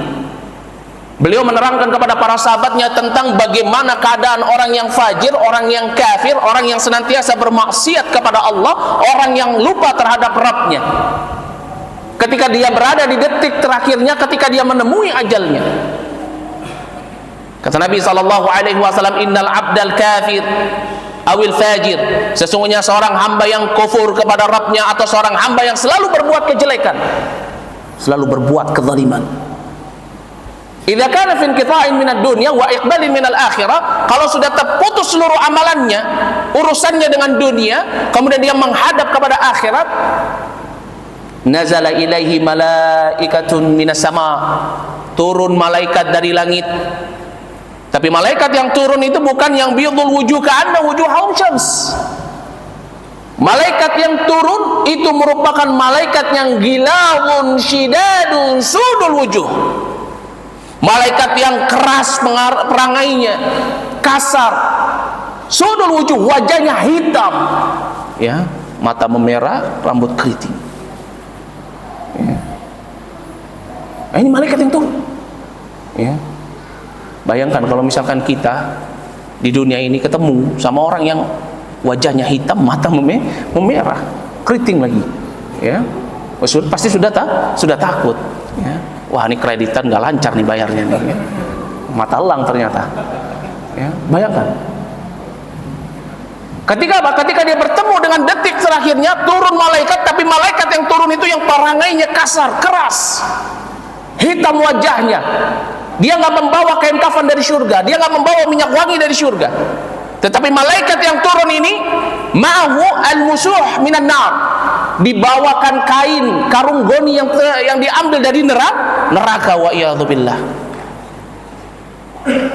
S1: beliau menerangkan kepada para sahabatnya tentang bagaimana keadaan orang yang fajir, orang yang kafir, orang yang senantiasa bermaksiat kepada Allah, orang yang lupa terhadap Rabb-Nya. Ketika dia berada di detik terakhirnya, ketika dia menemui ajalnya, Kata Nabi SAW, innal abdal kafir awil fajir, sesungguhnya seorang hamba yang kufur kepada Rabbnya atau seorang hamba yang selalu berbuat kejelekan, selalu berbuat kezaliman. Idza kana fi inqita'in minad dunya wa iqbalin minal akhirah, kalau sudah terputus seluruh amalannya, urusannya dengan dunia, kemudian dia menghadap kepada akhirat, nazala ilaihi malaikatun minas sama, turun malaikat dari langit. Tapi malaikat yang turun itu bukan yang biyadul wujuh ka'anna wujuhahum syams. Malaikat yang turun itu merupakan malaikat yang gilawun syidadun sudul wujuh. Malaikat yang keras perangainya, kasar, sudul wujuh, wajahnya hitam, ya, mata memerah, rambut keriting. Ya. Nah, ini malaikat yang turun. Ya. Bayangkan kalau misalkan kita di dunia ini ketemu sama orang yang wajahnya hitam, mata memerah, keriting lagi, ya, pasti sudah takut. Ya. Wah, ini kreditan nggak lancar nih bayarnya nih, ya. Mata elang ternyata. Ya, bayangkan. Ketika apa? Ketika dia bertemu dengan detik terakhirnya, turun malaikat, tapi malaikat yang turun itu yang perangainya kasar, keras, hitam wajahnya. Dia nggak membawa kain kafan dari surga, dia nggak membawa minyak wangi dari surga. Tetapi malaikat yang turun ini, ma'ahu al-musuh minan nar, dibawakan kain karung goni yang diambil dari neraka, wa iyadzubillah.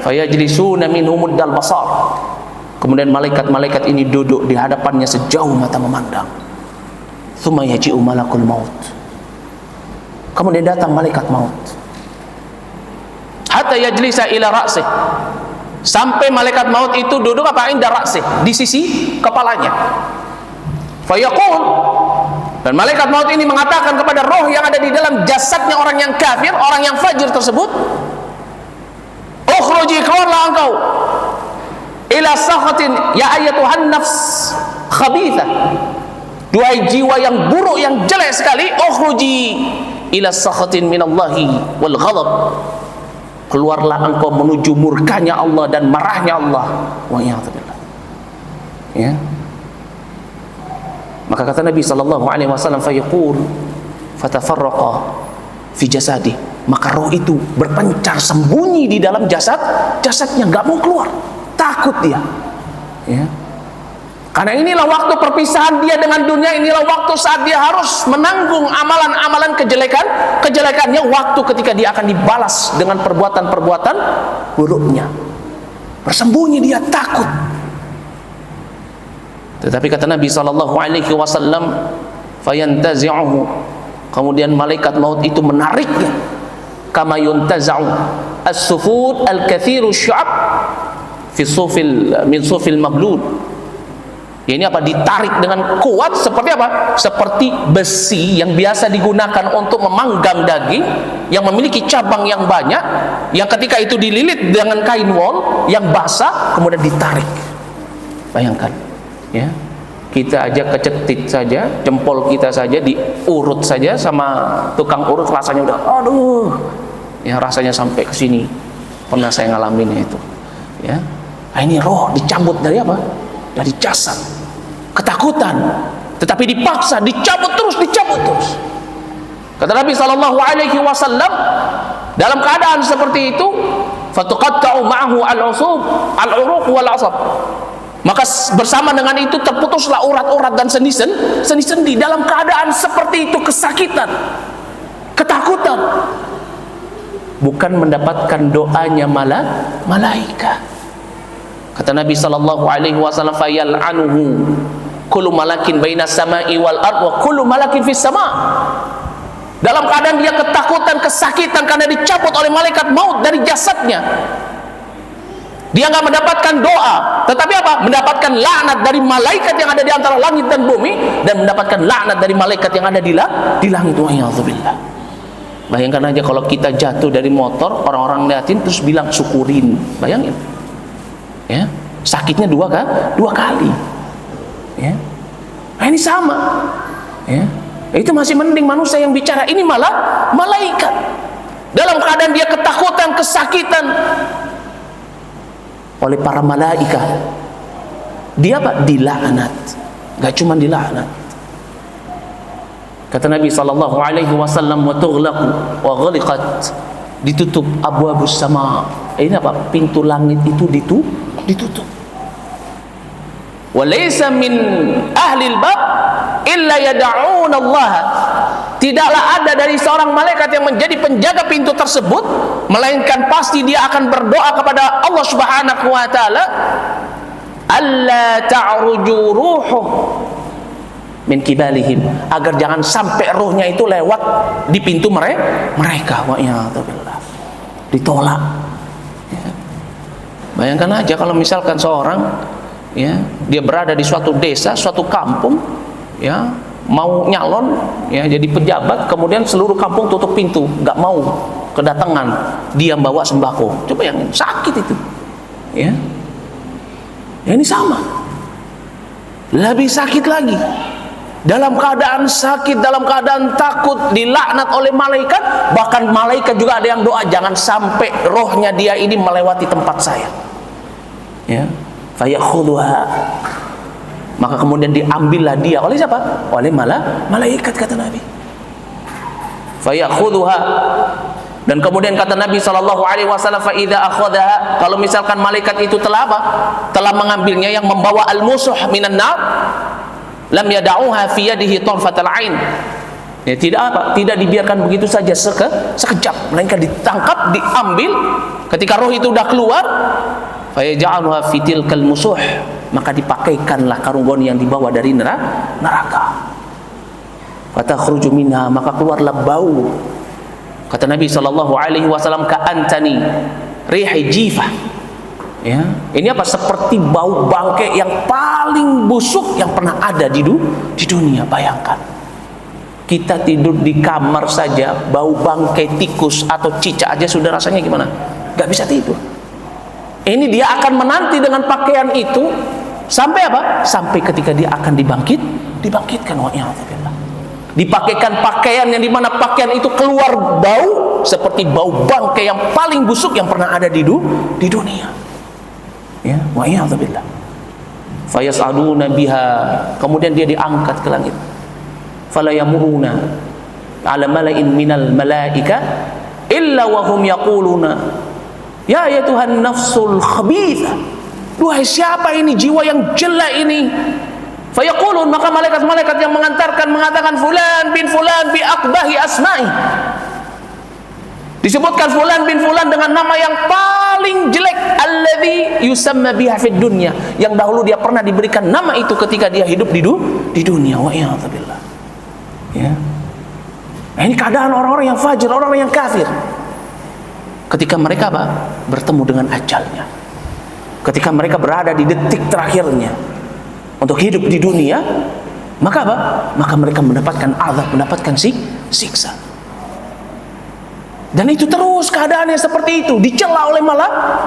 S1: Fayajlisuna minhum muddal basar. Kemudian malaikat-malaikat ini duduk di hadapannya sejauh mata memandang. Tsumma yaji'u malakul maut. Kemudian datang malaikat maut. Hatta yajlisa ila ra'sih. Sampai malaikat maut itu duduk apa? Inda ra'sih, di sisi kepalanya. Fayaqul, dan malaikat maut ini mengatakan kepada roh yang ada di dalam jasadnya orang yang kafir, orang yang fajir tersebut, ukhruji, keluarlah engkau, ila sakhatin ya ayyatuhan nafs khabithah, duhai jiwa yang buruk, yang jelek sekali, ukhruji ila sakhatin minallahi wal ghadab, keluarlah engkau menuju murkanya Allah dan marahnya Allah, wa iyadzubillah. Ya. Maka kata Nabi SAW, fayaqul fatafarraqa fi jasadi, maka roh itu berpencar sembunyi di dalam jasadnya, nggak mau keluar, takut dia. Ya. Karena inilah waktu perpisahan dia dengan dunia, inilah waktu saat dia harus menanggung amalan-amalan kejelekannya, waktu ketika dia akan dibalas dengan perbuatan-perbuatan buruknya. Bersembunyi dia, takut. Tetapi kata Nabi SAW, fayantazi'uhu, kemudian malaikat maut itu menariknya, kama yuntaza'u as-sufud al-kathiru syu'ab fi min sufil maglud. Ya, ini apa? Ditarik dengan kuat seperti apa? Seperti besi yang biasa digunakan untuk memanggang daging, yang memiliki cabang yang banyak, yang ketika itu dililit dengan kain wol yang basah, kemudian ditarik. Bayangkan, ya, kita aja kecetit saja, jempol kita saja diurut saja sama tukang urut, rasanya udah, aduh, ya, rasanya sampai ke sini. Pernah saya ngalamin itu. Ya, nah, ini roh dicabut dari apa? Dari jasad. Ketakutan, tetapi dipaksa, dicabut terus. Kata Nabi SAW, dalam keadaan seperti itu, fatuqatta'u ma'ahu al-usub al-uruq wal asab, maka bersama dengan itu terputuslah urat-urat dan sendi-sendi. Dalam keadaan seperti itu, kesakitan, ketakutan, bukan mendapatkan doanya malaikat. Kata Nabi SAW, fayal'anuhu kullu malakin baina samai wal ard wa kullu malakin fis sama. Dalam keadaan dia ketakutan, kesakitan karena dicabut oleh malaikat maut dari jasadnya, dia nggak mendapatkan doa, tetapi apa? Mendapatkan laknat dari malaikat yang ada di antara langit dan bumi, dan mendapatkan laknat dari malaikat yang ada di langit. Wa a'udzubillah. Bayangkan aja kalau kita jatuh dari motor, orang-orang liatin terus bilang syukurin. Bayangin, ya, sakitnya dua kali. Ya. Nah, ini sama. Ya. Itu masih mending manusia yang bicara, ini malah malaikat. Dalam keadaan dia ketakutan, kesakitan, oleh para malaikat. Dia apa? Dilaknat. Gak cuma dilaknat. Kata Nabi sallallahu alaihi wasallam, wa tughlaqu wa ghaliqat, ditutup abwabus sama. Ini apa? Pintu langit itu ditutup. Wa laysa min ahli al-bab illa yad'un Allah. Tidaklah ada dari seorang malaikat yang menjadi penjaga pintu tersebut, melainkan pasti dia akan berdoa kepada Allah Subhanahu wa taala, alla ta'ruju ruhuh min kibalihim, agar jangan sampai rohnya itu lewat di pintu mereka. Wa iyadzubillah. Ditolak. Ya. Bayangkan aja kalau misalkan seorang, ya, dia berada di suatu desa, suatu kampung, ya, mau nyalon, ya, jadi pejabat, kemudian seluruh kampung tutup pintu, nggak mau kedatangan dia bawa sembako. Coba yang sakit itu, ya. Ya, ini sama, lebih sakit lagi. Dalam keadaan sakit, dalam keadaan takut, dilaknat oleh malaikat. Bahkan malaikat juga ada yang doa, jangan sampai rohnya dia ini melewati tempat saya, ya. Fayakhudhuha, maka kemudian diambillah dia oleh siapa? Oleh malaikat, kata Nabi. Fayakhudhuha, dan kemudian kata Nabi sallallahu alaihi wasallam, fa idza akhadha, kalau misalkan malaikat itu telah apa? Telah mengambilnya, yang membawa al-musuh minan nar, lam yada'uha fi yadihi tarfatal ain. Ya, tidak dibiarkan begitu saja sekejap, melainkan ditangkap, diambil. Ketika roh itu sudah keluar, fayaj'aluha fi tilkal musuh, maka dipakaikanlah karungon yang dibawa dari neraka. Fatakhruju minha, maka keluarlah bau. Kata Nabi sallallahu alaihi wasallam, ka'antani rihi jifah. Ya, ini apa? Seperti bau bangkai yang paling busuk yang pernah ada di dunia. Bayangkan, kita tidur di kamar saja, bau bangkai tikus atau cicak aja sudah rasanya gimana? Gak bisa tidur. Ini dia akan menanti dengan pakaian itu sampai apa? Sampai ketika dia akan dibangkitkan. Wa'iyadzubillah. Dipakaikan pakaian yang dimana pakaian itu keluar bau seperti bau bangkai yang paling busuk yang pernah ada di dunia. Ya, wa'iyadzubillah. Fayas'aduna biha, kemudian dia diangkat ke langit. Fala yamuruna ala mala'in minal malaika illa wa hum yaquluna, ya Tuhan nafsul khabithah, duhai siapa ini jiwa yang jelek ini? Fayaqulun, maka malaikat-malaikat yang mengantarkan mengatakan, fulan bin fulan bi aqbahi asma'i, disebutkan fulan bin fulan dengan nama yang paling jelek, alladzi yusamma biha fid dunya, yang dahulu dia pernah diberikan nama itu ketika dia hidup di dunia. Wa iyadzubillah. Ya. Nah, ini keadaan orang-orang yang fajir, orang-orang yang kafir. Ketika mereka apa? Bertemu dengan ajalnya. Ketika mereka berada di detik terakhirnya untuk hidup di dunia, maka apa? Maka mereka mendapatkan azab, mendapatkan siksa. Dan itu terus keadaannya seperti itu, dicela oleh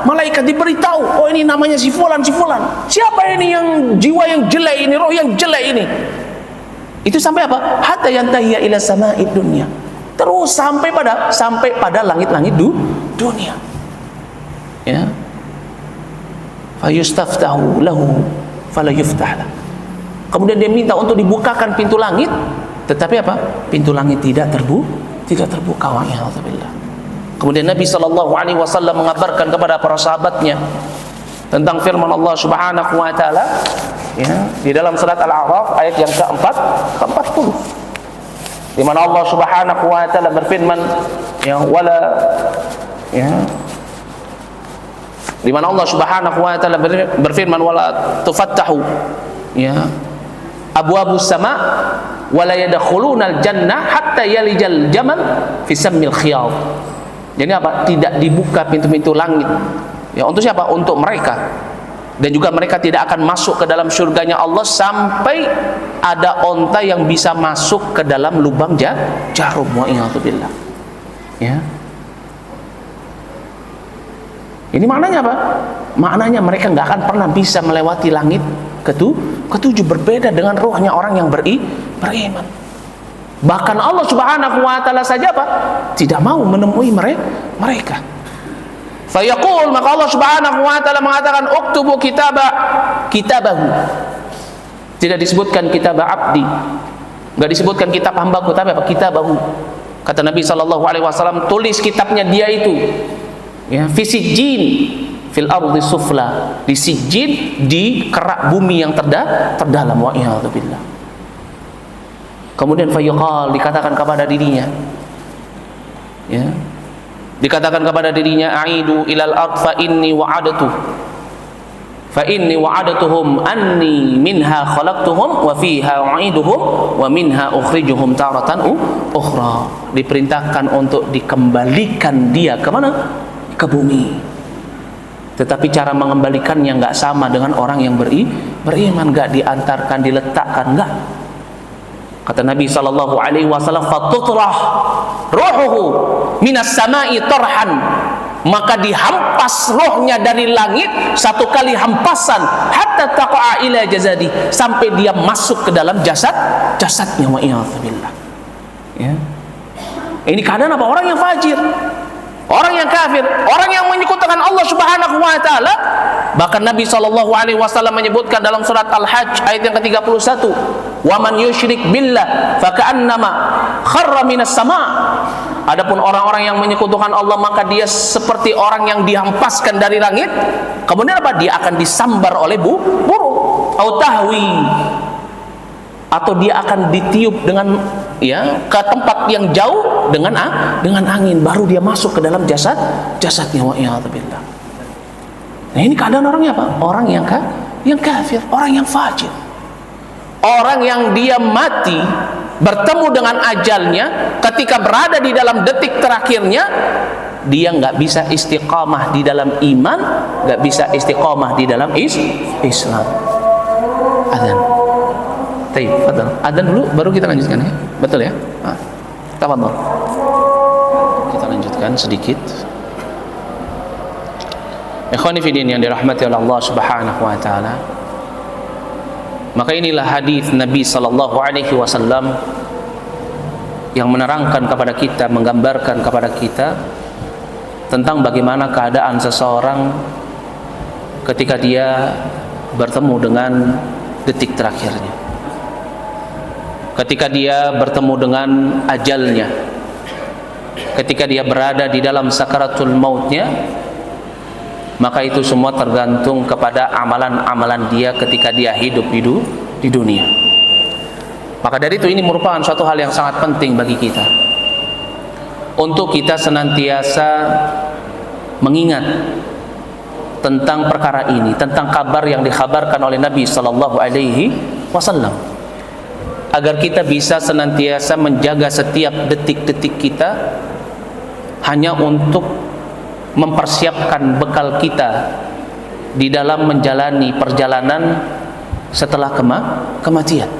S1: malaikat, diberitahu, oh ini namanya si fulan, si fulan. Siapa ini yang jiwa yang jelek ini, roh yang jelek ini? Itu sampai apa? Hatta yantahiya ila sama'id dunya. Terus sampai pada langit-langit dunia. Ya. Fayustaftahu lahu fala yuftah lah. Kemudian dia minta untuk dibukakan pintu langit, tetapi apa? Pintu langit tidak terbuka. Wa'iyadzubillah. Kemudian Nabi sallallahu alaihi wasallam mengabarkan kepada para sahabatnya tentang firman Allah Subhanahu wa taala, ya, di dalam surat Al-A'raf ayat yang ke-40, di mana Allah Subhanahu wa taala berfirman, ya, di mana Allah Subhanahu wa taala berfirman, wala tufattahu, ya, abwabus sama wala yadkhulunal jannah hatta yalijal jamal fi sammil khiyat. Jadi apa? Tidak dibuka pintu-pintu langit. Ya, untuk siapa? Untuk mereka. Dan juga mereka tidak akan masuk ke dalam surganya Allah sampai ada onta yang bisa masuk ke dalam lubang jarum. Wa'iyadzubillah. Ya. Ini maknanya apa? Maknanya mereka nggak akan pernah bisa melewati langit ketujuh, berbeda dengan rohnya orang yang beriman. Bahkan Allah Subhanahu wa taala saja apa? Tidak mau menemui mereka. Fayaqul, maka Allah Subhanahu wa taala mengatakan uktubu kitabahu. Tidak disebutkan kitab abdi, enggak disebutkan kitab hambaku, tapi apa? Kitabahu. Kata Nabi sallallahu alaihi wasallam, tulis kitabnya dia itu. Ya, fi sijjin fil ardi sufla, di sijjin, di kerak bumi yang terdalam, wa iyadzubillah. Kemudian fayaqal, dikatakan kepada dirinya, ya, dikatakan kepada dirinya, aidu ilal ard fa inni wa'adatuhum anni minha khalaqtuhum wa fiha u'iduhum wa minha ukhrijuhum taratan ukhra. Diperintahkan untuk dikembalikan dia ke mana? Ke bumi. Tetapi cara mengembalikannya enggak sama dengan orang yang beriman, enggak diantarkan, diletakkan, enggak. Kata Nabi sallallahu alaihi wasallam, fatutrah ruhuhu minas sama'i tarhan, maka dihampas rohnya dari langit satu kali hampasan, hatta taqa'a ila jasadi, sampai dia masuk ke dalam jasadnya, wa iyadzubillah. Ya. Ini keadaan apa? Orang yang fajir, orang yang kafir, orang yang menyekutukan Allah Subhanahu wa taala. Bahkan Nabi sallallahu alaihi wasallam menyebutkan dalam surat Al-Hajj ayat yang ke-31, "Wa man yusyrik billah faka'annama kharra minas sama'." Adapun orang-orang yang menyekutukan Allah, maka dia seperti orang yang dihampaskan dari langit. Kemudian apa? Dia akan disambar oleh burung, au tahwi, atau dia akan ditiup dengan, ya, ke tempat yang jauh dengan angin, baru dia masuk ke dalam jasadnya, wa iyadzubillah. Nah, ini keadaan orangnya apa? Orang yang kafir, orang yang fajir, orang yang dia mati bertemu dengan ajalnya, ketika berada di dalam detik terakhirnya dia nggak bisa istiqamah di dalam iman, nggak bisa istiqamah di dalam Islam. Adzan. Baik, fadhal. Adzan dulu baru kita lanjutkan, ya. Betul ya? Nah, tafadhol. Kita lanjutkan sedikit. Ikhwani fi din yang dirahmati oleh Allah Subhanahu wa taala. Maka inilah hadis Nabi sallallahu alaihi wasallam yang menerangkan kepada kita, menggambarkan kepada kita tentang bagaimana keadaan seseorang ketika dia bertemu dengan detik terakhirnya, ketika dia bertemu dengan ajalnya, ketika dia berada di dalam sakaratul mautnya. Maka itu semua tergantung kepada amalan-amalan dia ketika dia hidup di dunia. Maka dari itu, ini merupakan suatu hal yang sangat penting bagi kita untuk kita senantiasa mengingat tentang perkara ini, tentang kabar yang dikhabarkan oleh Nabi sallallahu alaihi wasallam, agar kita bisa senantiasa menjaga setiap detik-detik kita hanya untuk mempersiapkan bekal kita di dalam menjalani perjalanan setelah kematian.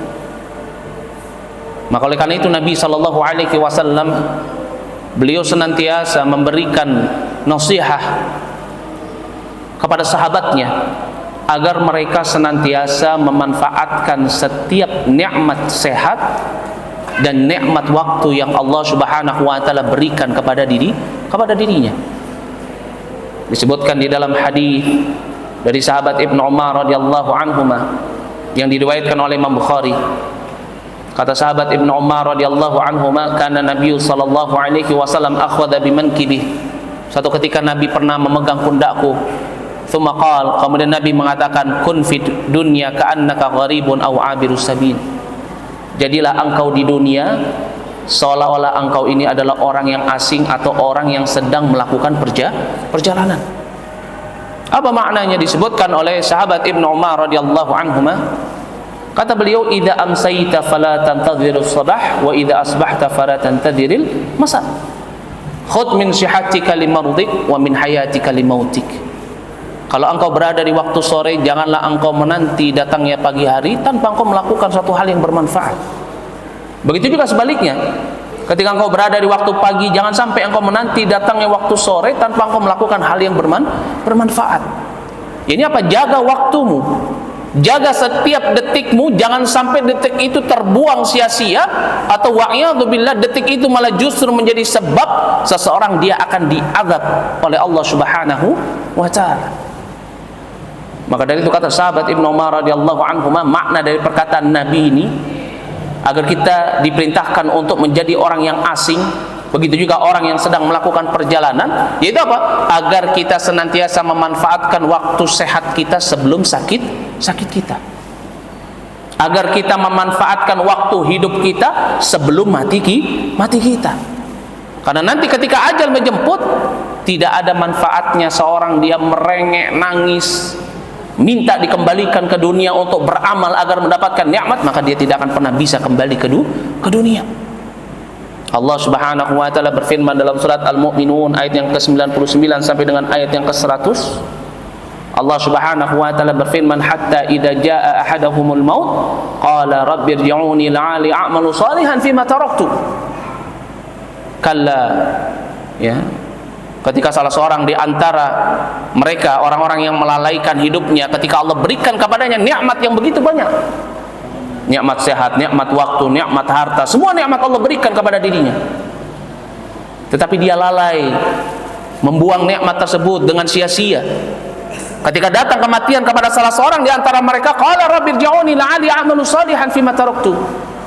S1: Maka oleh karena itu Nabi sallallahu alaihi wasallam, beliau senantiasa memberikan nasihat kepada sahabatnya agar mereka senantiasa memanfaatkan setiap nikmat sehat dan nikmat waktu yang Allah Subhanahu wa taala berikan kepada dirinya. Disebutkan di dalam hadis dari sahabat Ibnu Umar radhiyallahu anhuma yang diriwayatkan oleh Imam Bukhari. Kata sahabat Ibnu Umar radhiyallahu anhuma, kana Nabi sallallahu alaihi wasallam akhadha bimankibi. Suatu ketika Nabi pernah memegang pundakku. Tsumma qala, kemudian Nabi mengatakan, kun fid dunya ka'annaka gharibun aw 'abirus sabil. Jadilah engkau di dunia seolah-olah engkau ini adalah orang yang asing atau orang yang sedang melakukan perjalanan. Apa maknanya? Disebutkan oleh sahabat Ibnu Umar radhiyallahu anhuma, kata beliau, idza amsayta fala tantadhirus sabah wa idza asbahta fala tantadhiril masa. Khudh min sihatika limardik wa min hayatika limautik. Kalau engkau berada di waktu sore, janganlah engkau menanti datangnya pagi hari tanpa engkau melakukan suatu hal yang bermanfaat. Begitu juga sebaliknya, ketika engkau berada di waktu pagi, jangan sampai engkau menanti datangnya waktu sore tanpa engkau melakukan hal yang bermanfaat. Ini apa? Jaga waktumu, Jaga setiap detikmu, jangan sampai detik itu terbuang sia-sia, atau wa'iyadzubillah detik itu malah justru menjadi sebab seseorang dia akan diazab oleh Allah Subhanahu wa taala. Maka dari itu kata sahabat Ibnu Umar radhiyallahu anhu, makna dari perkataan Nabi ini agar kita diperintahkan untuk menjadi orang yang asing, begitu juga orang yang sedang melakukan perjalanan, yaitu apa? Agar kita senantiasa memanfaatkan waktu sehat kita sebelum sakit kita. Agar kita memanfaatkan waktu hidup kita sebelum mati kita. Karena nanti ketika ajal menjemput, tidak ada manfaatnya seorang dia merengek, nangis, minta dikembalikan ke dunia untuk beramal agar mendapatkan nikmat, maka dia tidak akan pernah bisa kembali ke dunia. Allah Subhanahu wa taala berfirman dalam surat Al-Mu'minun ayat yang ke-99 sampai dengan ayat yang ke-100. Allah Subhanahu wa taala berfirman, hatta idza jaa ahadahumul maut qala rabbi irji'uni la'ali a'malu salihan fima taraktu. Kalla, ya. Ketika salah seorang di antara mereka, orang-orang yang melalaikan hidupnya, ketika Allah berikan kepadanya nikmat yang begitu banyak, nikmat sehat, nikmat waktu, nikmat harta, semua nikmat Allah berikan kepada dirinya, tetapi dia lalai membuang nikmat tersebut dengan sia-sia. Ketika datang kematian kepada salah seorang di antara mereka, qala rabbi irji'uni la'ali a'malu salihan fima taraktu.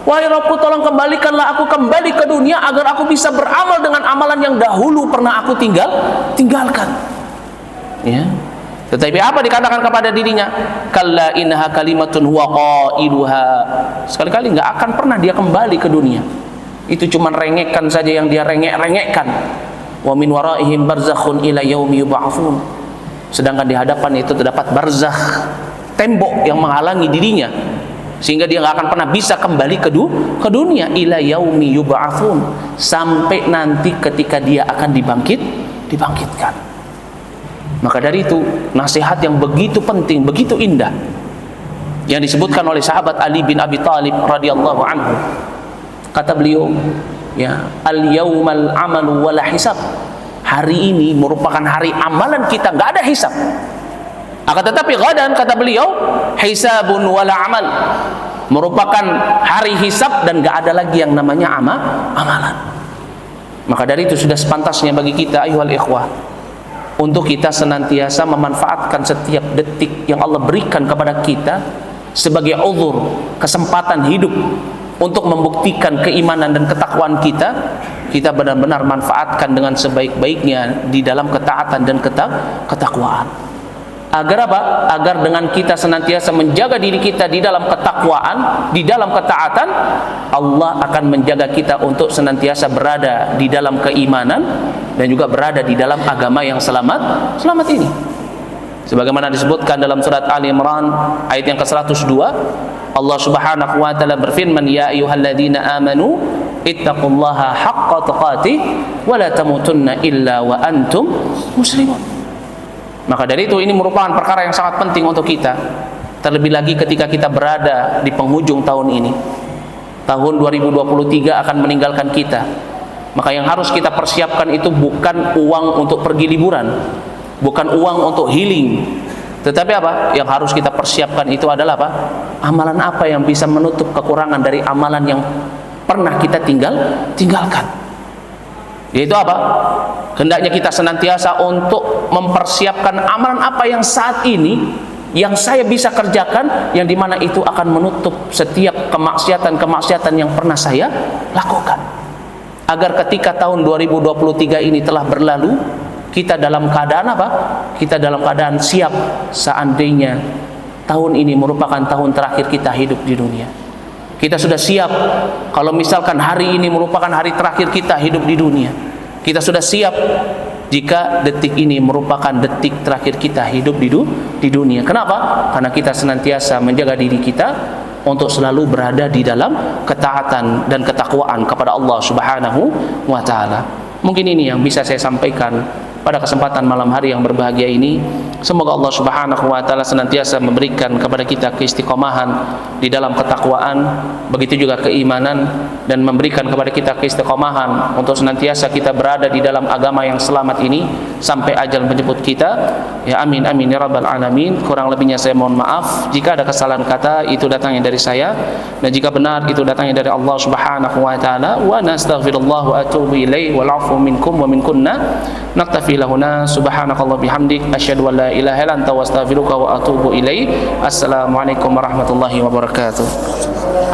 S1: Wahai Rabbku, tolong kembalikanlah aku kembali ke dunia agar aku bisa beramal dengan amalan yang dahulu pernah aku tinggalkan. Ya. Tetapi apa dikatakan kepada dirinya? Kalla innaha kalimatun huwa qailuha. Sekali-kali enggak akan pernah dia kembali ke dunia. Itu cuma rengekan saja yang dia rengek-rengekkan. Wa min waraihim barzakhun ila yaumi yub'atsun. Sedangkan di hadapan itu terdapat barzakh, tembok yang menghalangi dirinya, sehingga dia nggak akan pernah bisa kembali ke dunia. Ila yaumi yub'atsun, sampai nanti ketika dia akan dibangkitkan. Maka dari itu nasihat yang begitu penting, begitu indah yang disebutkan oleh sahabat Ali bin Abi Thalib radhiyallahu anhu. Kata beliau, ya, al yaumal amalu wala hisab. Hari ini merupakan hari amalan kita, nggak ada hisab. Akan tetapi gadan, kata beliau, hisabun wala amal, merupakan hari hisab dan nggak ada lagi yang namanya amalan. Maka dari itu sudah sepantasnya bagi kita, ayuhal ikhwah, untuk kita senantiasa memanfaatkan setiap detik yang Allah berikan kepada kita sebagai uzur, kesempatan hidup untuk membuktikan keimanan dan ketakwaan kita. Kita benar-benar manfaatkan dengan sebaik-baiknya di dalam ketaatan dan ketakwaan. Agar apa? Agar dengan kita senantiasa menjaga diri kita di dalam ketakwaan, di dalam ketaatan, Allah akan menjaga kita untuk senantiasa berada di dalam keimanan dan juga berada di dalam agama yang selamat ini. Sebagaimana disebutkan dalam surat Ali Imran ayat yang ke-102, Allah Subhanahu wa taala berfirman, ya ayyuhalladzina amanu ittaqullaha haqqa tuqatih wa la tamutunna illa wa antum muslimun. Maka dari itu ini merupakan perkara yang sangat penting untuk kita, terlebih lagi ketika kita berada di penghujung tahun ini. Tahun 2023 akan meninggalkan kita. Maka yang harus kita persiapkan itu bukan uang untuk pergi liburan, bukan uang untuk healing, tetapi apa? Yang harus kita persiapkan itu adalah apa? Amalan apa yang bisa menutup kekurangan dari amalan yang pernah kita tinggalkan. Yaitu apa? Hendaknya kita senantiasa untuk mempersiapkan amalan apa yang saat ini yang saya bisa kerjakan, yang dimana itu akan menutup setiap kemaksiatan yang pernah saya lakukan. Agar ketika tahun 2023 ini telah berlalu, kita dalam keadaan apa? Kita dalam keadaan siap seandainya tahun ini merupakan tahun terakhir kita hidup di dunia. Kita sudah siap kalau misalkan hari ini merupakan hari terakhir kita hidup di dunia. Kita sudah siap jika detik ini merupakan detik terakhir kita hidup di dunia. Kenapa? Karena kita senantiasa menjaga diri kita untuk selalu berada di dalam ketaatan dan ketakwaan kepada Allah Subhanahu wa taala. Mungkin ini yang bisa saya sampaikan pada kesempatan malam hari yang berbahagia ini. Semoga Allah Subhanahu wa taala senantiasa memberikan kepada kita keistiqomahan di dalam ketakwaan, begitu juga keimanan, dan memberikan kepada kita keistiqomahan untuk senantiasa kita berada di dalam agama yang selamat ini sampai ajal menjemput kita. Ya amin amin ya rabbal alamin. Kurang lebihnya saya mohon maaf jika ada kesalahan kata, itu datangnya dari saya, dan jika benar itu datangnya dari Allah Subhanahu wa taala. Wa nastaghfirullah wa atubu ilaihi wal afu minkum wa minkunna. Naktafi lahuna subhanakallah bihamdik asyhadu an la ilaha illa anta wa astaghfiruka wa atubu ilaik. Assalamualaikum warahmatullahi wabarakatuh.